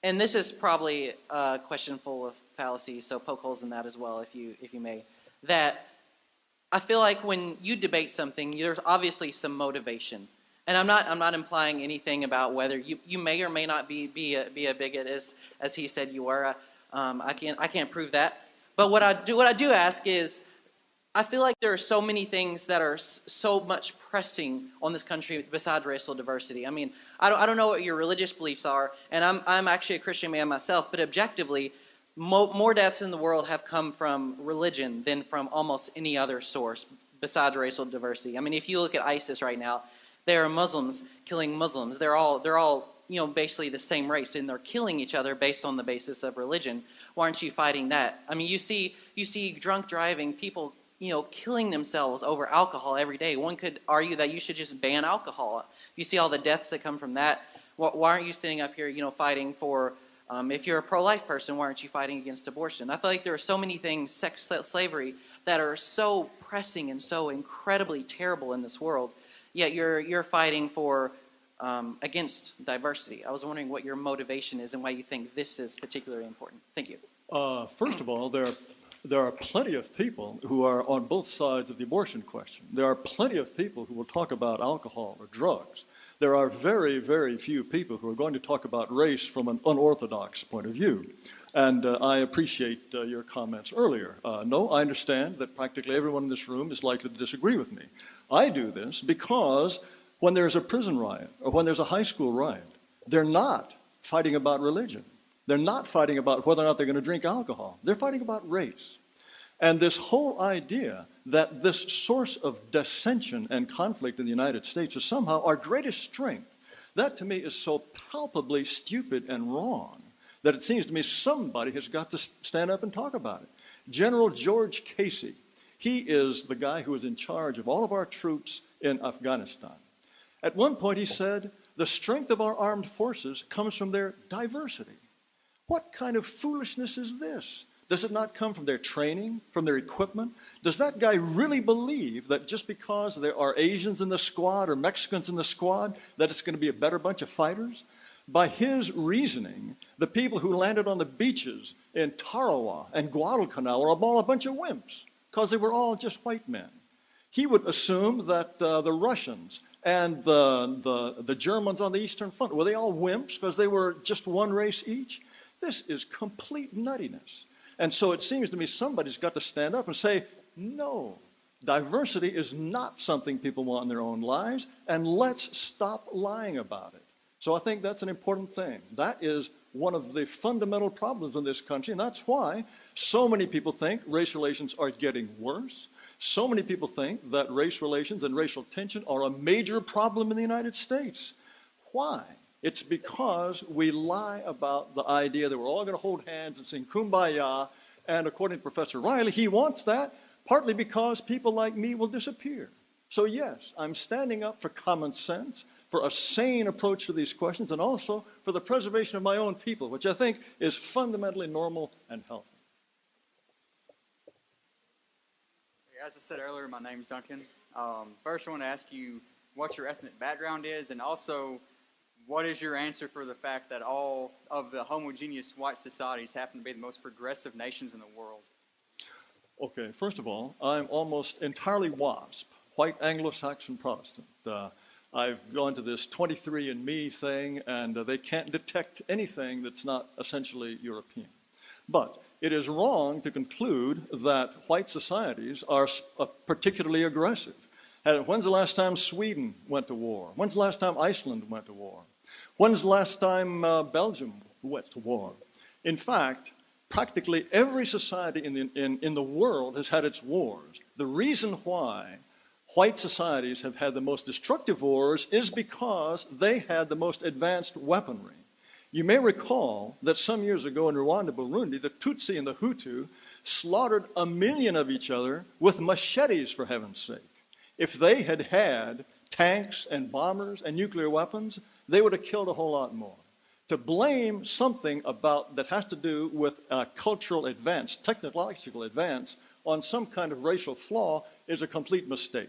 and this is probably a question full of fallacies, so poke holes in that as well, if you may, that I feel like when you debate something, there's obviously some motivation. And I'm not implying anything about whether you may or may not be a bigot, as he said you are. I can't prove that. But what I do ask is, I feel like there are so many things that are so much pressing on this country besides racial diversity. I mean, I don't know what your religious beliefs are, and I'm actually a Christian man myself, but objectively, more deaths in the world have come from religion than from almost any other source besides racial diversity. I mean, if you look at ISIS right now, they are Muslims killing Muslims. They're all basically the same race, and they're killing each other based on the basis of religion. Why aren't you fighting that? I mean, you see drunk driving, people killing themselves over alcohol every day. One could argue that you should just ban alcohol. You see all the deaths that come from that. Why aren't you sitting up here, fighting for, if you're a pro-life person, why aren't you fighting against abortion? I feel like there are so many things, sex slavery, that are so pressing and so incredibly terrible in this world, yet you're fighting for against diversity. I was wondering what your motivation is and why you think this is particularly important. Thank you. First of all, there are plenty of people who are on both sides of the abortion question. There are plenty of people who will talk about alcohol or drugs. There are very, very few people who are going to talk about race from an unorthodox point of view. And I appreciate your comments earlier. No, I understand that practically everyone in this room is likely to disagree with me. I do this because when there's a prison riot or when there's a high school riot, they're not fighting about religion. They're not fighting about whether or not they're going to drink alcohol. They're fighting about race. And this whole idea that this source of dissension and conflict in the United States is somehow our greatest strength, that to me is so palpably stupid and wrong that it seems to me somebody has got to stand up and talk about it. General George Casey, He is the guy who is in charge of all of our troops in Afghanistan. At one point he said, the strength of our armed forces comes from their diversity. What kind of foolishness is this? Does it not come from their training, from their equipment? Does that guy really believe that just because there are Asians in the squad or Mexicans in the squad, that it's going to be a better bunch of fighters? By his reasoning, the people who landed on the beaches in Tarawa and Guadalcanal were all a bunch of wimps because they were all just white men. He would assume that the Russians and the Germans on the Eastern Front, were they all wimps because they were just one race each? This is complete nuttiness. And so it seems to me somebody's got to stand up and say, no, diversity is not something people want in their own lives, and let's stop lying about it. So I think that's an important thing. That is one of the fundamental problems in this country, and that's why so many people think race relations are getting worse. So many people think that race relations and racial tension are a major problem in the United States. Why? It's because we lie about the idea that we're all going to hold hands and sing Kumbaya, and according to Professor Reily, he wants that, partly because people like me will disappear. So yes, I'm standing up for common sense, for a sane approach to these questions, and also for the preservation of my own people, which I think is fundamentally normal and healthy. As I said earlier, my name's Duncan. First, I want to ask you what your ethnic background is, and also what is your answer for the fact that all of the homogeneous white societies happen to be the most progressive nations in the world? Okay, first of all, I'm almost entirely WASP, white Anglo-Saxon Protestant. I've gone to this 23andMe thing, and they can't detect anything that's not essentially European. But it is wrong to conclude that white societies are particularly aggressive. When's the last time Sweden went to war? When's the last time Iceland went to war? When's the last time Belgium went to war? In fact, practically every society in the world has had its wars. The reason why white societies have had the most destructive wars is because they had the most advanced weaponry. You may recall that some years ago in Rwanda, Burundi, the Tutsi and the Hutu slaughtered 1 million of each other with machetes, for heaven's sake. If they had had tanks and bombers and nuclear weapons, they would have killed a whole lot more. To blame something that has to do with cultural advance, technological advance, on some kind of racial flaw is a complete mistake.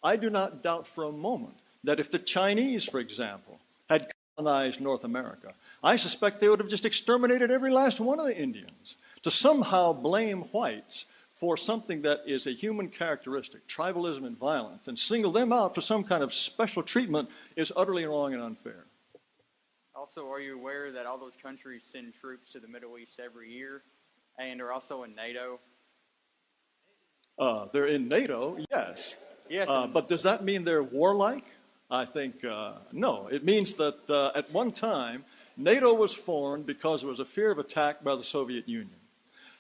I do not doubt for a moment that if the Chinese, for example, had colonized North America, I suspect they would have just exterminated every last one of the Indians. To somehow blame whites for something that is a human characteristic, tribalism and violence, and single them out for some kind of special treatment is utterly wrong and unfair. Also, are you aware that all those countries send troops to the Middle East every year and are also in NATO? They're in NATO, yes. Yes. But does that mean they're warlike? I think no. It means that at one time, NATO was formed because there was a fear of attack by the Soviet Union.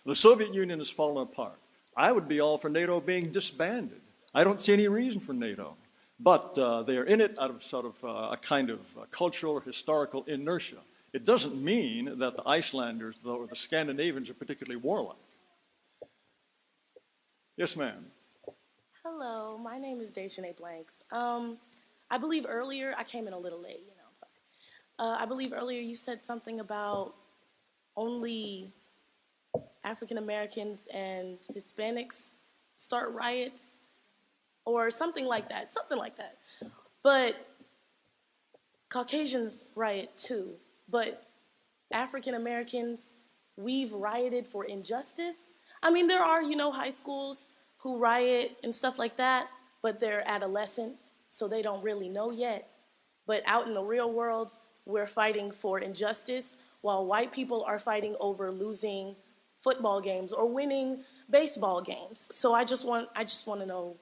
The Soviet Union has fallen apart. I would be all for NATO being disbanded. I don't see any reason for NATO. But they are in it out of sort of a kind of cultural or historical inertia. It doesn't mean that the Icelanders or the Scandinavians are particularly warlike. Yes, ma'am. Hello, my name is Deshanae Blanks. I believe earlier, I came in a little late, I'm sorry. I believe earlier you said something about only African Americans and Hispanics start riots, or something like that, But Caucasians riot too, but African Americans, we've rioted for injustice. I mean, there are, high schools who riot and stuff like that, but they're adolescent, so they don't really know yet. But out in the real world, we're fighting for injustice, while white people are fighting over losing football games or winning baseball games. So I just want to know.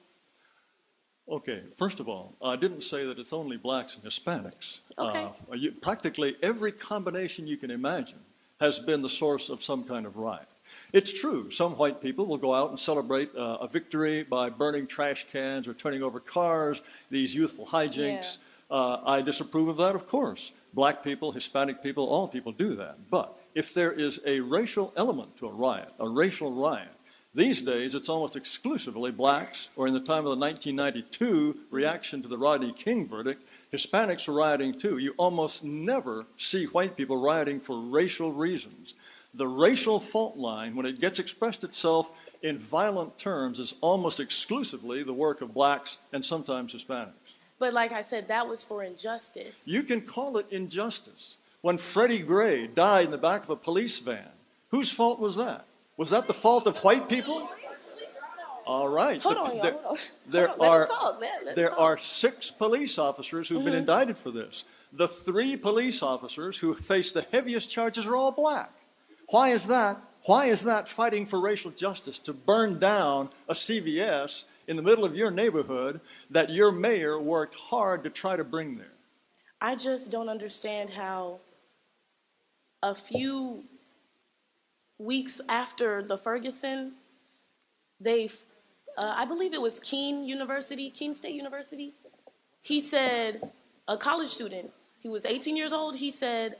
Okay, first of all, I didn't say that it's only blacks and Hispanics. Okay. Practically every combination you can imagine has been the source of some kind of riot. It's true, some white people will go out and celebrate a victory by burning trash cans or turning over cars, these youthful hijinks. Yeah. I disapprove of that, of course. Black people, Hispanic people, all people do that. But if there is a racial element to a riot, a racial riot, These days, it's almost exclusively blacks, or in the time of the 1992 reaction to the Rodney King verdict, Hispanics are rioting too. You almost never see white people rioting for racial reasons. The racial fault line, when it gets expressed itself in violent terms, is almost exclusively the work of blacks and sometimes Hispanics. But like I said, that was for injustice. You can call it injustice. When Freddie Gray died in the back of a police van, whose fault was that? Was that the fault of white people? All right. Hold on, y'all. Hold on. There are 6 police officers who've been indicted for this. The 3 police officers who face the heaviest charges are all black. Why is that? Why is that fighting for racial justice, to burn down a CVS in the middle of your neighborhood that your mayor worked hard to try to bring there? I just don't understand how a few weeks after the Ferguson, I believe it was Keene State University, he said, a college student, he was 18 years old, he said,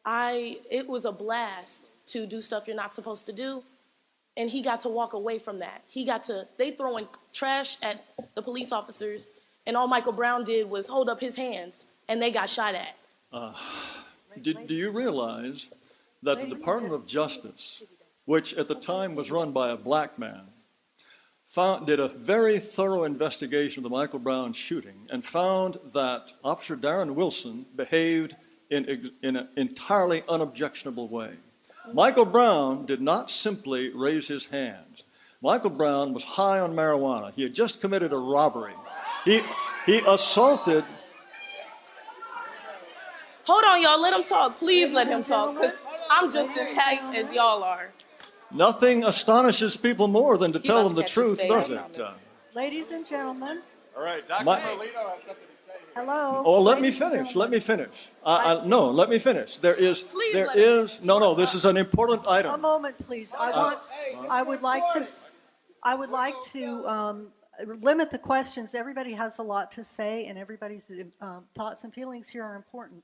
it was a blast to do stuff you're not supposed to do, and he got to walk away from that. They throwing trash at the police officers, and all Michael Brown did was hold up his hands, and they got shot at. Do you realize that the Department of Justice, which at the time was run by a black man, did a very thorough investigation of the Michael Brown shooting and found that Officer Darren Wilson behaved in an entirely unobjectionable way. Michael Brown did not simply raise his hands. Michael Brown was high on marijuana. He had just committed a robbery. He assaulted... Hold on, y'all. Let him talk. Please let him talk, because I'm just as hyped as y'all are. Nothing astonishes people more than to tell them the truth, does it? Ladies and gentlemen. All right, Dr. Merlino has something to say. Hello. Oh, let me finish. Let me finish. No, let me finish. This is an important item. A moment, please. I would like to limit the questions. Everybody has a lot to say, and everybody's thoughts and feelings here are important.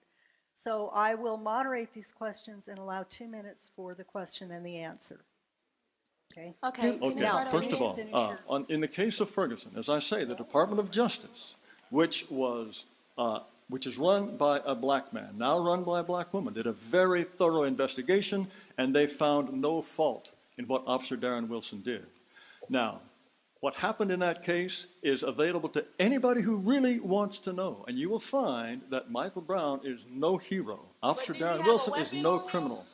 So I will moderate these questions and allow 2 minutes for the question and the answer. Okay. First of all, in the case of Ferguson, as I say, the Department of Justice, which is run by a black man, now run by a black woman, did a very thorough investigation, and they found no fault in what Officer Darren Wilson did. Now, what happened in that case is available to anybody who really wants to know, and you will find that Michael Brown is no hero. Officer Darren Wilson is no criminal.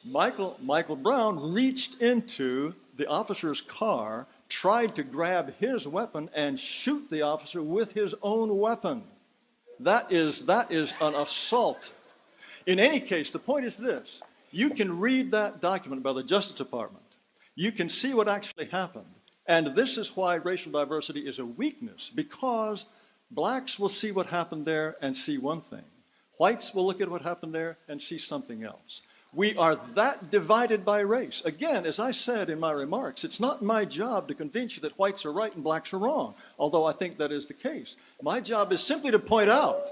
Michael Brown reached into the officer's car, tried to grab his weapon, and shoot the officer with his own weapon. That is an assault. In any case, the point is this. You can read that document by the Justice Department. You can see what actually happened. And this is why racial diversity is a weakness, because blacks will see what happened there and see one thing. Whites will look at what happened there and see something else. We are that divided by race. Again, as I said in my remarks, it's not my job to convince you that whites are right and blacks are wrong, although I think that is the case. My job is simply to point out,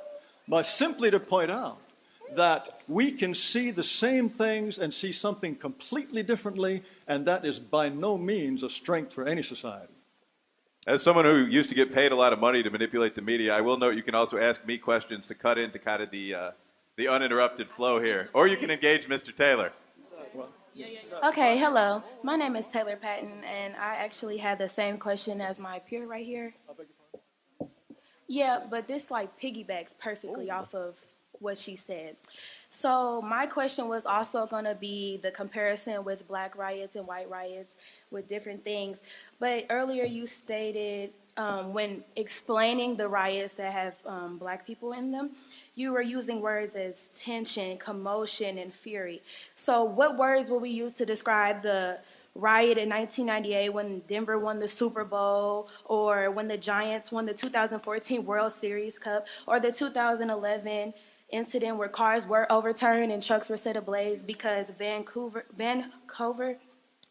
that we can see the same things and see something completely differently, and that is by no means a strength for any society. As someone who used to get paid a lot of money to manipulate the media, I will note you can also ask me questions to cut into kind of the uninterrupted flow here. Or you can engage Mr. Taylor. Okay, hello. My name is Taylor Patton, and I actually had the same question as my peer right here. Yeah, but this piggybacks perfectly off of what she said. So my question was also going to be the comparison with black riots and white riots with different things. But earlier you stated when explaining the riots that have black people in them, you were using words as tension, commotion, and fury. So what words will we use to describe the riot in 1998 when Denver won the Super Bowl, or when the Giants won the 2014 World Series Cup, or the 2011 incident where cars were overturned and trucks were set ablaze because Vancouver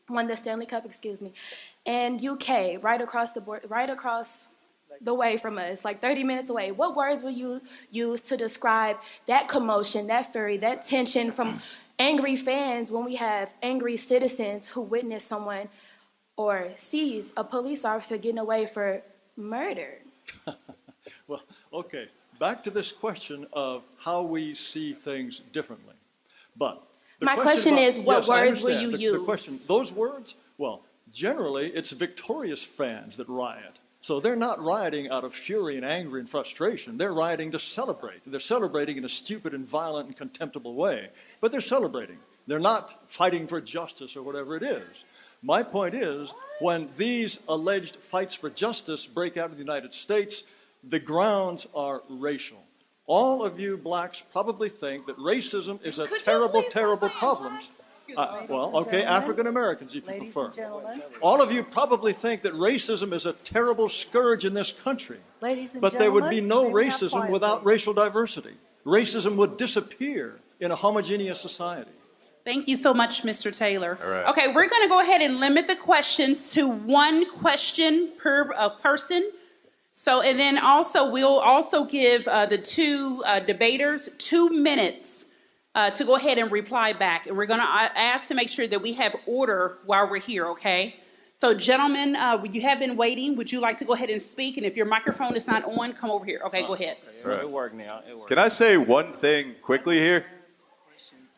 won the Stanley Cup, and UK, right across the way from us, 30 minutes away. What words will you use to describe that commotion, that fury, that tension from angry fans when we have angry citizens who witness someone or sees a police officer getting away for murder? Well, okay. Back to this question of how we see things differently. But my question is, what words will you use? The question, those words, well, generally it's victorious fans that riot. So they're not rioting out of fury and anger and frustration. They're rioting to celebrate. They're celebrating in a stupid and violent and contemptible way. But they're celebrating. They're not fighting for justice or whatever it is. My point is, when these alleged fights for justice break out in the United States, the grounds are racial. All of you blacks probably think that racism is a terrible, terrible problem. African Americans, if you prefer. All of you probably think that racism is a terrible scourge in this country. But there would be no racism without racial diversity. Racism would disappear in a homogeneous society. Thank you so much, Mr. Taylor. All right. Okay, we're going to go ahead and limit the questions to one question per person. So, and then also we'll also give the two debaters 2 minutes to go ahead and reply back. And we're going to ask to make sure that we have order while we're here, okay? So, gentlemen, you have been waiting. Would you like to go ahead and speak? And if your microphone is not on, come over here. Okay, go ahead. Right. It worked now. It worked. Can I say one thing quickly here?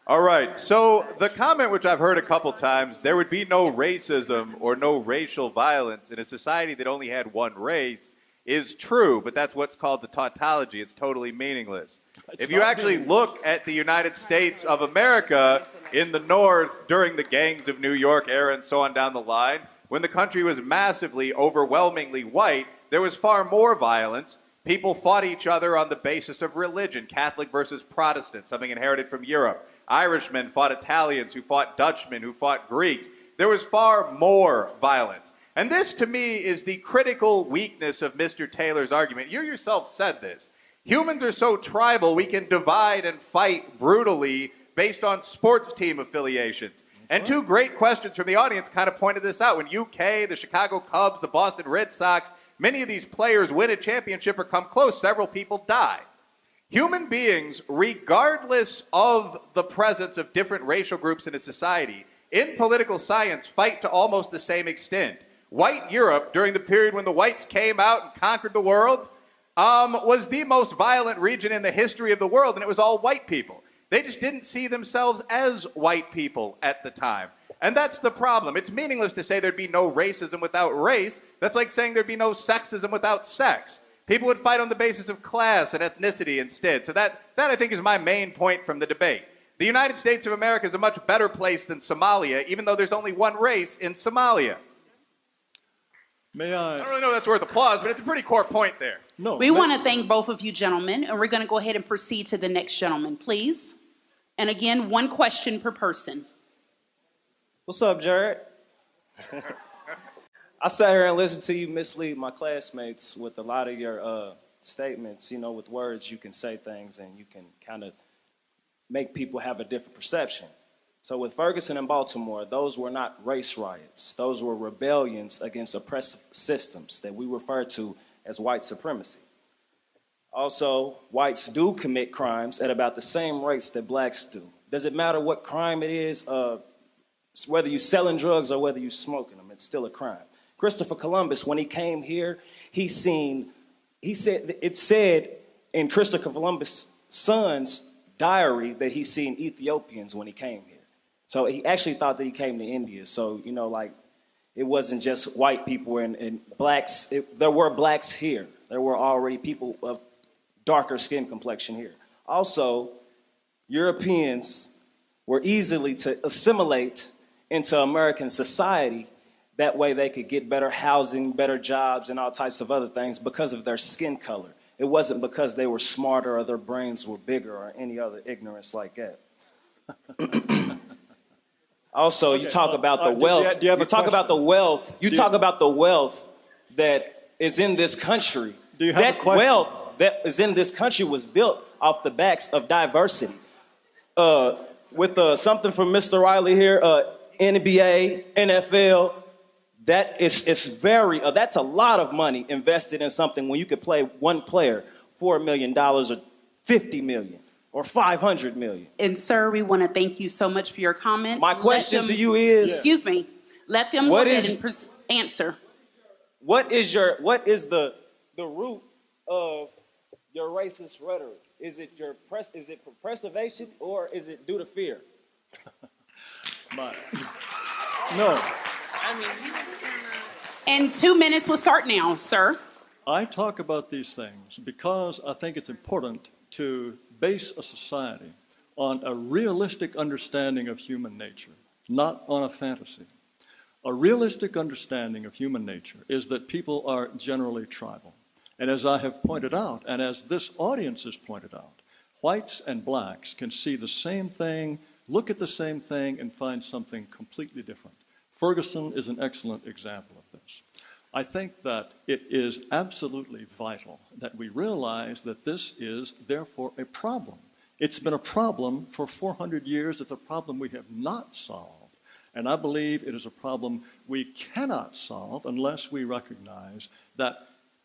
All right, so the comment which I've heard a couple times, there would be no racism or no racial violence in a society that only had one race, is true, but that's what's called the tautology. It's totally meaningless. If you actually look at the United States of America in the North during the gangs of New York era and so on down the line, when the country was massively, overwhelmingly white, there was far more violence. People fought each other on the basis of religion, Catholic versus Protestant, something inherited from Europe. Irishmen fought Italians, who fought Dutchmen, who fought Greeks. There was far more violence. And this, to me, is the critical weakness of Mr. Taylor's argument. You yourself said this. Humans are so tribal, we can divide and fight brutally based on sports team affiliations. And two great questions from the audience kind of pointed this out. When UK, the Chicago Cubs, the Boston Red Sox, many of these players win a championship or come close, several people die. Human beings, regardless of the presence of different racial groups in a society, in political science, fight to almost the same extent. White Europe, during the period when the whites came out and conquered the world, was the most violent region in the history of the world, and it was all white people. They just didn't see themselves as white people at the time. And that's the problem. It's meaningless to say there'd be no racism without race. That's like saying there'd be no sexism without sex. People would fight on the basis of class and ethnicity instead. So that I think, is my main point from the debate. The United States of America is a much better place than Somalia, even though there's only one race in Somalia. May I? I don't really know if that's worth applause, but it's a pretty core point there. We want to thank both of you gentlemen, and we're going to go ahead and proceed to the next gentleman, please. And again, one question per person. What's up, Jared? I sat here and listened to you mislead my classmates with a lot of your statements. You know, with words you can say things and you can kind of make people have a different perception. So with Ferguson and Baltimore, those were not race riots. Those were rebellions against oppressive systems that we refer to as white supremacy. Also, whites do commit crimes at about the same rates that blacks do. Does it matter what crime it is, whether you're selling drugs or whether you're smoking them? It's still a crime. Christopher Columbus, when he came here, it said in Christopher Columbus' son's diary that he seen Ethiopians when he came here. So he actually thought that he came to India. So, you know, like, it wasn't just white people and blacks. There were blacks here. There were already people of darker skin complexion here. Also, Europeans were easily to assimilate into American society. That way they could get better housing, better jobs, and all types of other things because of their skin color. It wasn't because they were smarter or their brains were bigger or any other ignorance like that. Also, you talk about the wealth. You talk about the wealth. You talk about the wealth that is in this country. That wealth that is in this country was built off the backs of diversity. With something from Mr. Reily here, NBA, NFL. That's a lot of money invested in something when you could play one player $4 million or $50 million or 500 million? And, sir, we want to thank you so much for your comment. My question to you is... Excuse me. Let them go ahead and answer. What is the root of your racist rhetoric? Is it for preservation or is it due to fear? No. And 2 minutes will start now, sir. I talk about these things because I think it's important to base a society on a realistic understanding of human nature, not on a fantasy. A realistic understanding of human nature is that people are generally tribal. And as I have pointed out, and as this audience has pointed out, whites and blacks can see the same thing, look at the same thing, and find something completely different. Ferguson is an excellent example of this. I think that it is absolutely vital that we realize that this is, therefore, a problem. It's been a problem for 400 years. It's a problem we have not solved. And I believe it is a problem we cannot solve unless we recognize that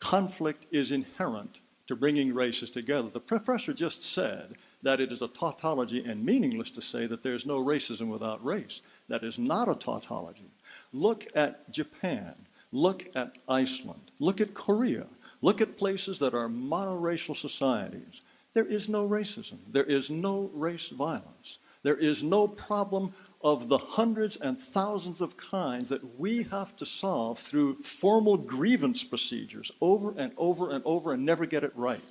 conflict is inherent to bringing races together. The professor just said that it is a tautology and meaningless to say that there's no racism without race. That is not a tautology. Look at Japan. Look at Iceland. Look at Korea. Look at places that are monoracial societies. There is no racism. There is no race violence. There is no problem of the hundreds and thousands of kinds that we have to solve through formal grievance procedures over and over and over and never get it right.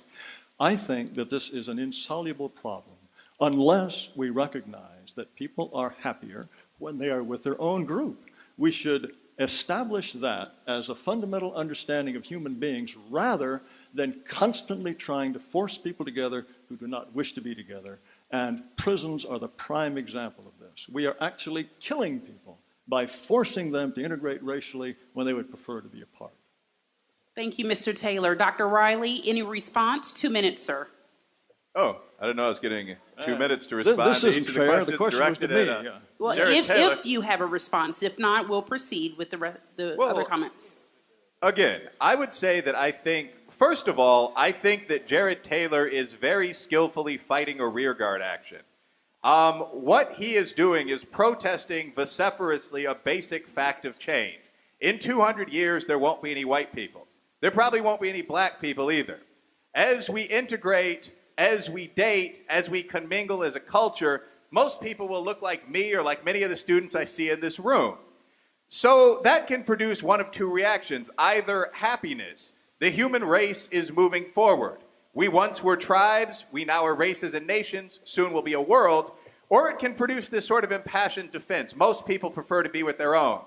I think that this is an insoluble problem unless we recognize that people are happier when they are with their own group. We should establish that as a fundamental understanding of human beings rather than constantly trying to force people together who do not wish to be together. And prisons are the prime example of this. We are actually killing people by forcing them to integrate racially when they would prefer to be apart. Thank you, Mr. Taylor. Dr. Reily, any response? 2 minutes, sir. Oh, I didn't know I was getting 2 minutes to respond this to isn't each of fair. the The questions question was to directed me. at Well, Jared Taylor. if you have a response. If not, we'll proceed with the other comments. Again, I would say that I think, first of all, I think that Jared Taylor is very skillfully fighting a rearguard action. What he is doing is protesting vociferously a basic fact of change. In 200 years, there won't be any white people. There probably won't be any black people either. As we integrate, as we date, as we commingle as a culture, most people will look like me or like many of the students I see in this room. So that can produce one of two reactions, either happiness. The human race is moving forward. We once were tribes, we now are races and nations, soon will be a world, or it can produce this sort of impassioned defense. Most people prefer to be with their own.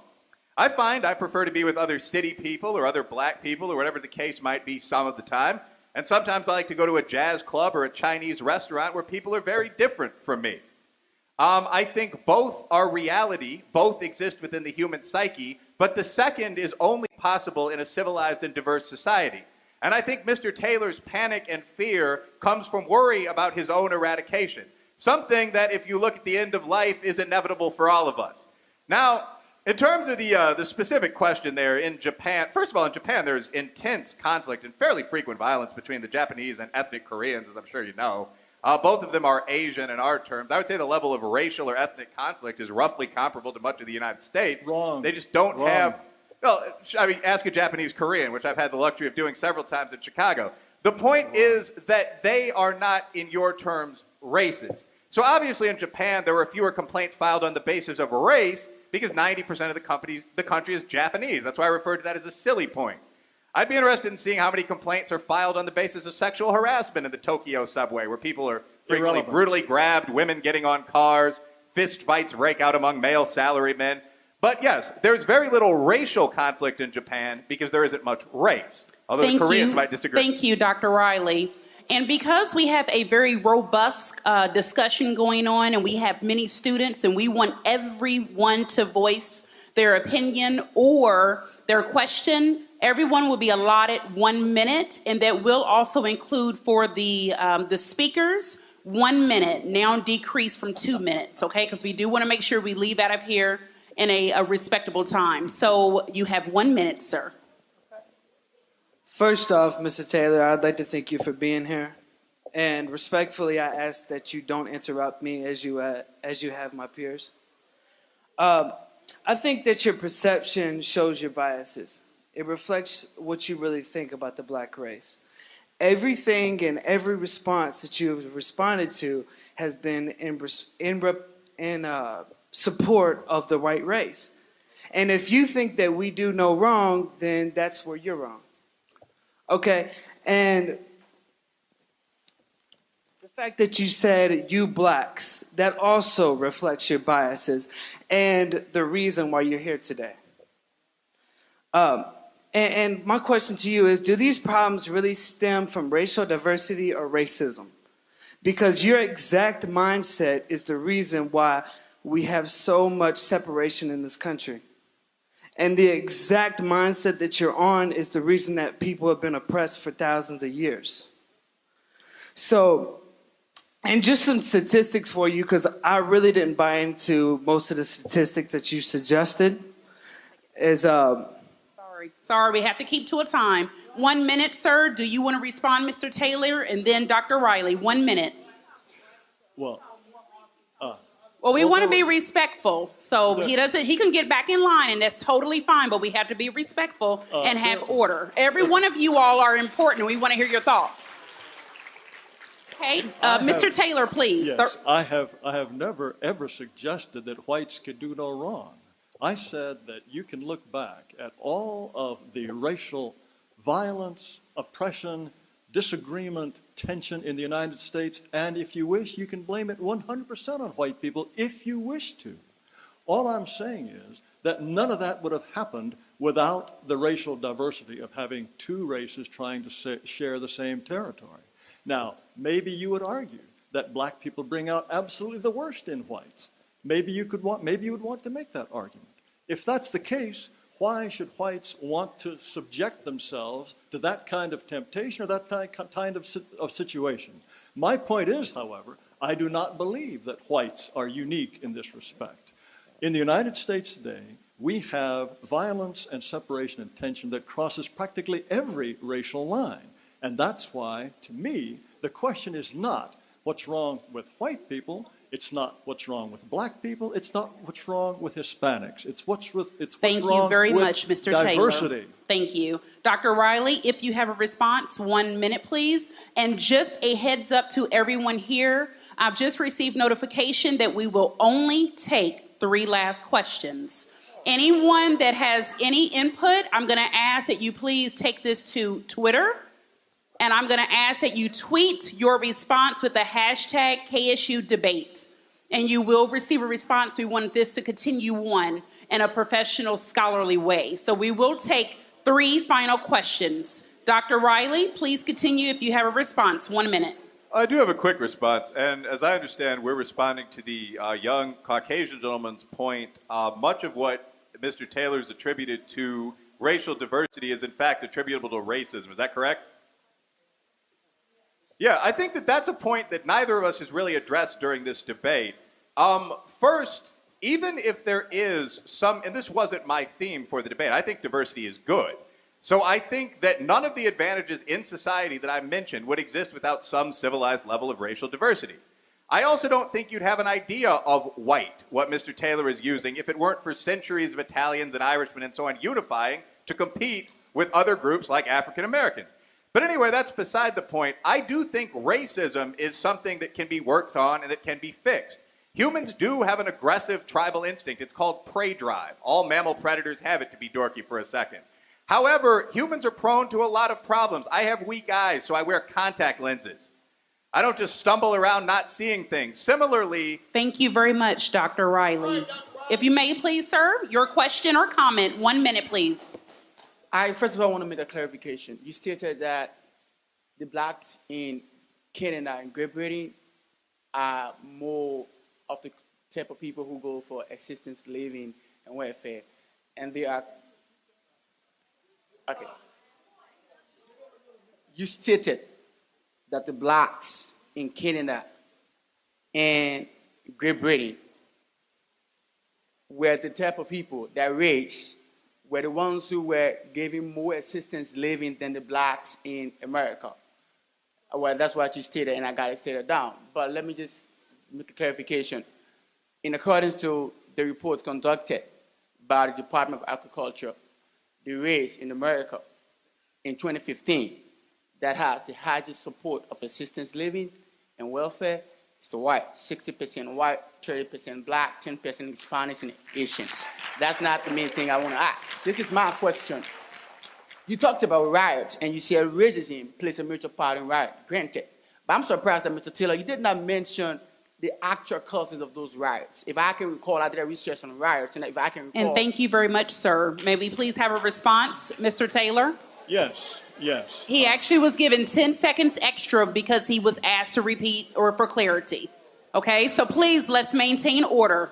I find I prefer to be with other city people or other black people or whatever the case might be some of the time. And sometimes I like to go to a jazz club or a Chinese restaurant where people are very different from me. I think both are reality, both exist within the human psyche, but the second is only possible in a civilized and diverse society. And I think Mr. Taylor's panic and fear comes from worry about his own eradication, something that, if you look at the end of life, is inevitable for all of us. Now, in terms of the specific question there, in Japan, first of all, in Japan, there's intense conflict and fairly frequent violence between the Japanese and ethnic Koreans, as I'm sure you know. Both of them are Asian in our terms. I would say the level of racial or ethnic conflict is roughly comparable to much of the United States. Wrong. They just don't Wrong. have... Well, I mean, ask a Japanese Korean, which I've had the luxury of doing several times in Chicago. The point is that they are not, in your terms, races. So obviously in Japan, there were fewer complaints filed on the basis of race because 90% of the country is Japanese. That's why I refer to that as a silly point. I'd be interested in seeing how many complaints are filed on the basis of sexual harassment in the Tokyo subway, where people are frequently brutally grabbed, women getting on cars, fist fights break out among male salarymen. But yes, there's very little racial conflict in Japan because there isn't much race, although the Koreans might disagree. Thank you, Dr. Reily. And because we have a very robust discussion going on and we have many students and we want everyone to voice their opinion or their question, everyone will be allotted 1 minute, and that will also include for the speakers 1 minute, now decreased from 2 minutes, okay? Because we do want to make sure we leave out of here in a respectable time. So you have 1 minute, sir. First off, Mr. Taylor, I'd like to thank you for being here. and respectfully, I ask that you don't interrupt me as you have my peers. I think that your perception shows your biases. It reflects what you really think about the black race. Everything and every response that you have responded to has been in support of the white race. And if you think that we do no wrong, then that's where you're wrong. Okay? And the fact that you said you blacks, that also reflects your biases and the reason why you're here today. And my question to you is, do these problems really stem from racial diversity or racism? Because your exact mindset is the reason why we have so much separation in this country. And the exact mindset that you're on is the reason that people have been oppressed for thousands of years. So, and just some statistics for you, because I really didn't buy into most of the statistics that you suggested, is... Sorry, we have to keep to a time. 1 minute, sir. Do you want to respond, Mr. Taylor? And then Dr. Reily, 1 minute. Well, we want to be respectful. So he can get back in line, and that's totally fine, but we have to be respectful and have order. Every one of you all are important. We want to hear your thoughts. Okay, Mr. Taylor, please. Yes, I have never, ever suggested that whites could do no wrong. I said that you can look back at all of the racial violence, oppression, disagreement, tension in the United States, and if you wish, you can blame it 100% on white people if you wish to. All I'm saying is that none of that would have happened without the racial diversity of having two races trying to share the same territory. Now, maybe you would argue that black people bring out absolutely the worst in whites. Maybe you would want to make that argument. If that's the case, why should whites want to subject themselves to that kind of temptation or that kind of situation? My point is, however, I do not believe that whites are unique in this respect. In the United States today, we have violence and separation and tension that crosses practically every racial line. And that's why, to me, the question is not what's wrong with white people. It's not what's wrong with black people. It's not what's wrong with Hispanics. It's what's wrong with diversity. Thank you very much, Mr. Taylor. Thank you. Dr. Reily, if you have a response, 1 minute, please. And just a heads up to everyone here, I've just received notification that we will only take 3 last questions. Anyone that has any input, I'm going to ask that you please take this to Twitter. And I'm going to ask that you tweet your response with the hashtag KSU debate. And you will receive a response. We want this to continue on in a professional, scholarly way. So we will take 3 final questions. Dr. Reily, please continue if you have a response. 1 minute. I do have a quick response. And as I understand, we're responding to the young Caucasian gentleman's point. Much of what Mr. Taylor's attributed to racial diversity is, in fact, attributable to racism. Is that correct? Yeah, I think that that's a point that neither of us has really addressed during this debate. First, even if there is some, and this wasn't my theme for the debate, I think diversity is good. So I think that none of the advantages in society that I mentioned would exist without some civilized level of racial diversity. I also don't think you'd have an idea of white, what Mr. Taylor is using, if it weren't for centuries of Italians and Irishmen and so on unifying to compete with other groups like African Americans. But anyway, that's beside the point. I do think racism is something that can be worked on and that can be fixed. Humans do have an aggressive tribal instinct. It's called prey drive. All mammal predators have it, to be dorky for a second. However, humans are prone to a lot of problems. I have weak eyes, so I wear contact lenses. I don't just stumble around not seeing things. Similarly... Thank you very much, Dr. Reily. If you may, please, sir, your question or comment. 1 minute, please. I first of all want to make a clarification. You stated that the blacks in Canada and Great Britain are more of the type of people who go for assistance living and welfare. And they are... Okay. You stated that the blacks in Canada and Great Britain were the type of people, that race, were the ones who were giving more assistance living than the blacks in America. Well, that's what you stated, and I got it stated down. But let me just make a clarification. In accordance to the report conducted by the Department of Agriculture, the race in America in 2015 that has the highest support of assistance living and welfare is the white. 60% white, 30% black, 10% Hispanics and Asians. That's not the main thing I want to ask. This is my question. You talked about riots, and you said racism plays a major part in riot. Granted. But I'm surprised that, Mr. Taylor, you did not mention the actual causes of those riots. If I can recall, I did a research on riots, and if I can recall... And thank you very much, sir. May we please have a response, Mr. Taylor? Yes, yes. He actually was given 10 seconds extra because he was asked to repeat or for clarity. Okay, so please, let's maintain order.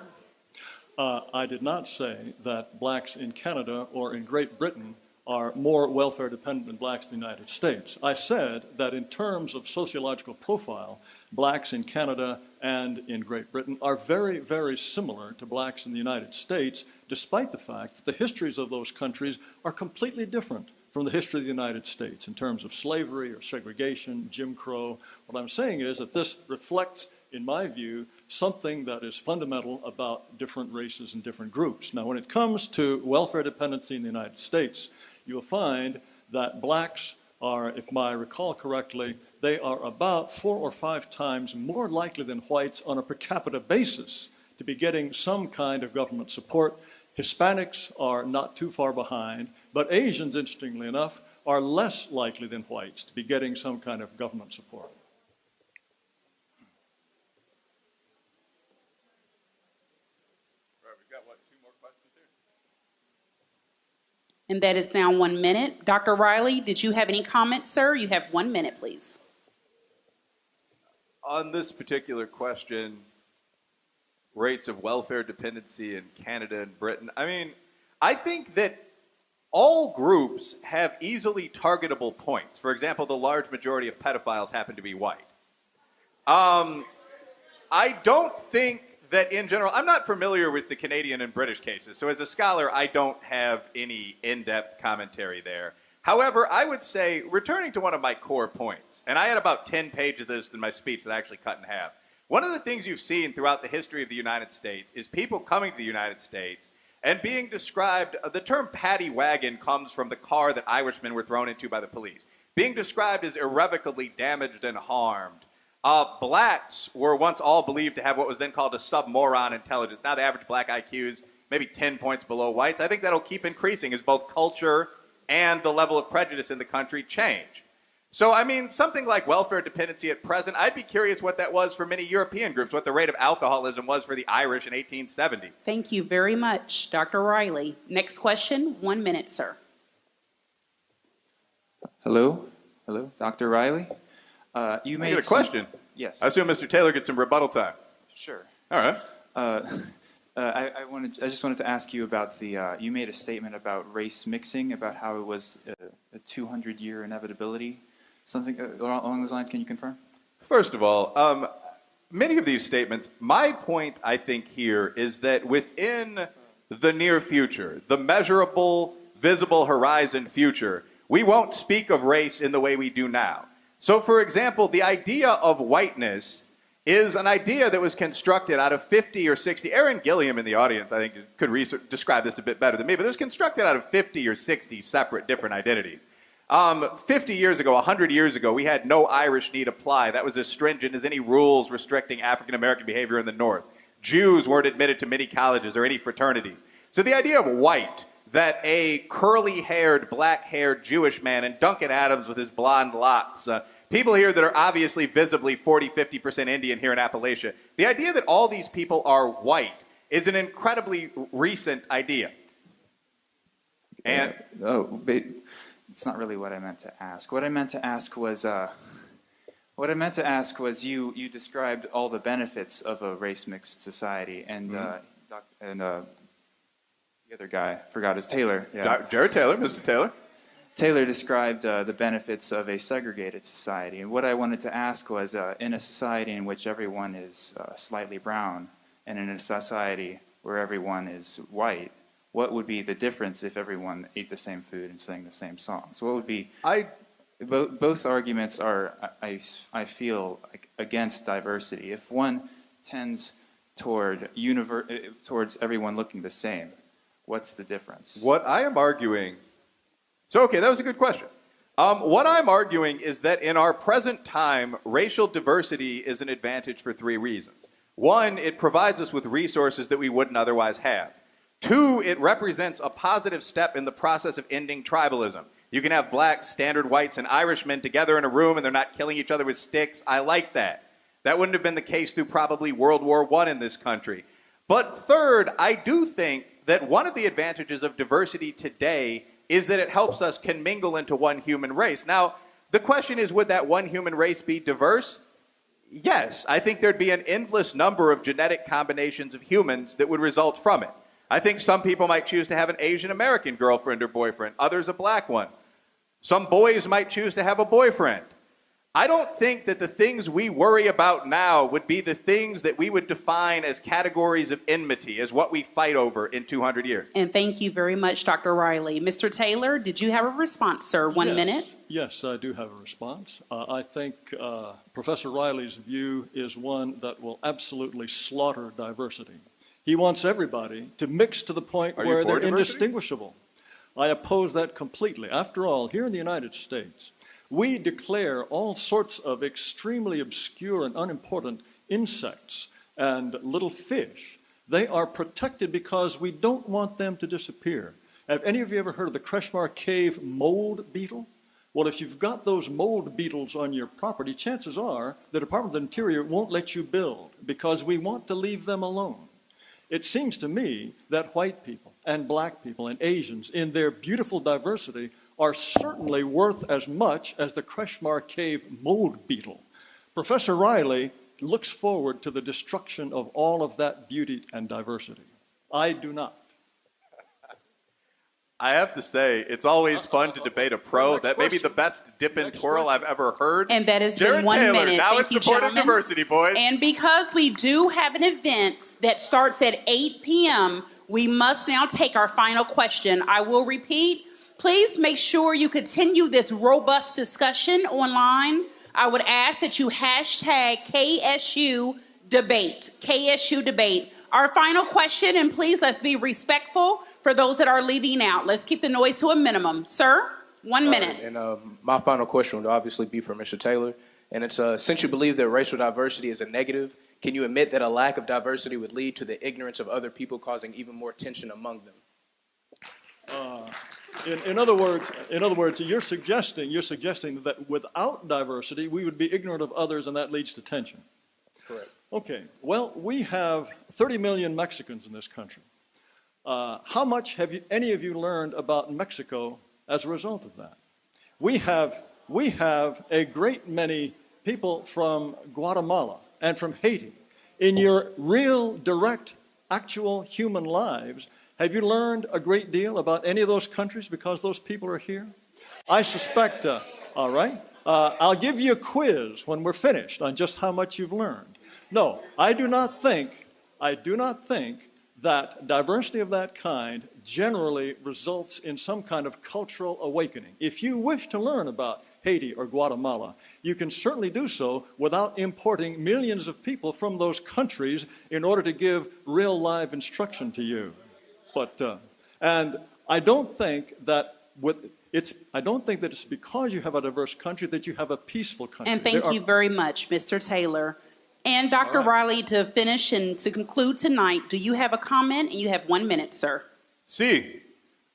I did not say that blacks in Canada or in Great Britain are more welfare dependent than blacks in the United States. I said that in terms of sociological profile, blacks in Canada and in Great Britain are very, very similar to blacks in the United States, despite the fact that the histories of those countries are completely different from the history of the United States in terms of slavery or segregation, Jim Crow. What I'm saying is that this reflects, in my view, something that is fundamental about different races and different groups. Now, when it comes to welfare dependency in the United States, you'll find that blacks are, if I recall correctly, they are about 4 or 5 times more likely than whites on a per capita basis to be getting some kind of government support. Hispanics are not too far behind, but Asians, interestingly enough, are less likely than whites to be getting some kind of government support. And that is now 1 minute. Dr. Reily, did you have any comments, sir? You have 1 minute, please. On this particular question, rates of welfare dependency in Canada and Britain, I mean, I think that all groups have easily targetable points. For example, the large majority of pedophiles happen to be white. I don't think that in general, I'm not familiar with the Canadian and British cases, so as a scholar, I don't have any in-depth commentary there. However, I would say, returning to one of my core points, and I had about 10 pages of this in my speech that I actually cut in half. One of the things you've seen throughout the history of the United States is people coming to the United States and being described, the term paddy wagon comes from the car that Irishmen were thrown into by the police, being described as irrevocably damaged and harmed. Blacks were once all believed to have what was then called a submoron intelligence. Now the average black IQ is maybe 10 points below whites. I think that'll keep increasing as both culture and the level of prejudice in the country change. So, I mean, something like welfare dependency at present, I'd be curious what that was for many European groups, what the rate of alcoholism was for the Irish in 1870. Thank you very much, Dr. Reily. Next question, 1 minute, sir. Hello, Dr. Reily. You made a question. Yes. I assume Mr. Taylor gets some rebuttal time. Sure. All right. I just wanted to ask you about the. You made a statement about race mixing, about how it was a 200-year inevitability. Something along those lines. Can you confirm? First of all, many of these statements. My point, I think, here is that within the near future, the measurable, visible horizon future, we won't speak of race in the way we do now. So, for example, the idea of whiteness is an idea that was constructed out of 50 or 60. Aaron Gilliam in the audience, I think, could describe this a bit better than me, but it was constructed out of 50 or 60 separate different identities. 50 years ago, 100 years ago, we had no Irish need apply. That was as stringent as any rules restricting African-American behavior in the North. Jews weren't admitted to many colleges or any fraternities. So the idea of white, that a curly-haired, black-haired Jewish man, and Duncan Adams with his blonde locks, people here that are obviously visibly 40-50% Indian here in Appalachia, the idea that all these people are white is an incredibly recent idea. And it's not really what I meant to ask. What I meant to ask was you described all the benefits of a race-mixed society, and the other guy, forgot his Taylor. Yeah. Jared Taylor, Mr. Taylor. Taylor described the benefits of a segregated society. And what I wanted to ask was, in a society in which everyone is slightly brown, and in a society where everyone is white, what would be the difference if everyone ate the same food and sang the same songs? What would be... both arguments are, I feel, against diversity. If one tends towards everyone looking the same, what's the difference? What I am arguing... So, okay, that was a good question. What I'm arguing is that in our present time, racial diversity is an advantage for three reasons. One, it provides us with resources that we wouldn't otherwise have. Two, it represents a positive step in the process of ending tribalism. You can have blacks, standard whites, and Irishmen together in a room and they're not killing each other with sticks. I like that. That wouldn't have been the case through probably World War I in this country. But third, I do think that one of the advantages of diversity today is that it helps us commingle into one human race. Now, the question is, would that one human race be diverse? Yes. I think there'd be an endless number of genetic combinations of humans that would result from it. I think some people might choose to have an Asian American girlfriend or boyfriend, others a black one. Some boys might choose to have a boyfriend. I don't think that the things we worry about now would be the things that we would define as categories of enmity, as what we fight over in 200 years. And thank you very much, Dr. Reily. Mr. Taylor, did you have a response, sir? 1 minute. Yes, I do have a response. I think Professor Reily's view is one that will absolutely slaughter diversity. He wants everybody to mix to the point where they're indistinguishable. I oppose that completely. After all, here in the United States, we declare all sorts of extremely obscure and unimportant insects and little fish. They are protected because we don't want them to disappear. Have any of you ever heard of the Kretschmar Cave mold beetle? Well, if you've got those mold beetles on your property, chances are the Department of the Interior won't let you build because we want to leave them alone. It seems to me that white people and black people and Asians, in their beautiful diversity, are certainly worth as much as the Kretschmar Cave mold beetle. Professor Reily looks forward to the destruction of all of that beauty and diversity. I do not. I have to say, it's always fun to debate a pro. That may be the best dip and twirl I've ever heard. And that has Jared been 1 Taylor, minute. now Thank in support of diversity, boys. And because we do have an event that starts at 8 p.m., we must now take our final question. I will repeat. Please make sure you continue this robust discussion online. I would ask that you hashtag KSU debate. KSU debate. Our final question, and please let's be respectful for those that are leaving out. Let's keep the noise to a minimum. Sir, 1 minute. And my final question would obviously be for Mr. Taylor. And it's, since you believe that racial diversity is a negative, can you admit that a lack of diversity would lead to the ignorance of other people, causing even more tension among them? In other words, you're suggesting that without diversity, we would be ignorant of others, and that leads to tension. Correct. Okay. Well, we have 30 million Mexicans in this country. How much have any of you learned about Mexico as a result of that? We have a great many people from Guatemala and from Haiti. In your real, direct, actual human lives, have you learned a great deal about any of those countries because those people are here? I suspect, all right. I'll give you a quiz when we're finished on just how much you've learned. No, I do not think that diversity of that kind generally results in some kind of cultural awakening. If you wish to learn about Haiti or Guatemala, you can certainly do so without importing millions of people from those countries in order to give real live instruction to you. And I don't think that it's because you have a diverse country that you have a peaceful country. And thank you very much, Mr. Taylor. And Dr. Reily, to finish and to conclude tonight, do you have a comment? And you have 1 minute, sir. Sí.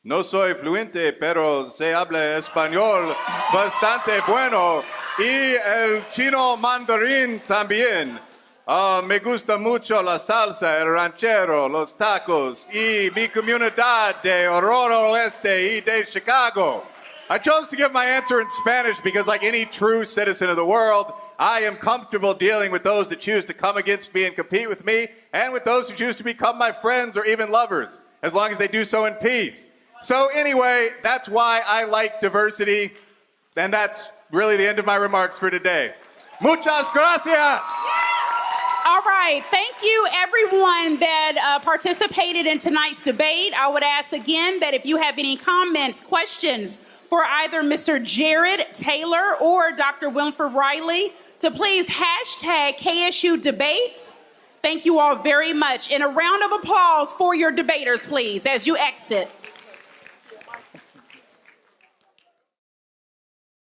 No soy fluente, pero se habla español bastante bueno. Y el chino mandarín también. Me gusta mucho la salsa, el ranchero, los tacos, y mi comunidad de Aurora Oeste y de Chicago. I chose to give my answer in Spanish because, like any true citizen of the world, I am comfortable dealing with those that choose to come against me and compete with me, and with those who choose to become my friends or even lovers, as long as they do so in peace. So anyway, that's why I like diversity, and that's really the end of my remarks for today. Muchas gracias! All right. Thank you, everyone that participated in tonight's debate. I would ask again that if you have any comments, questions, for either Mr. Jared Taylor or Dr. Wilfred Reily to please hashtag KSU Debate. Thank you all very much. And a round of applause for your debaters, please, as you exit.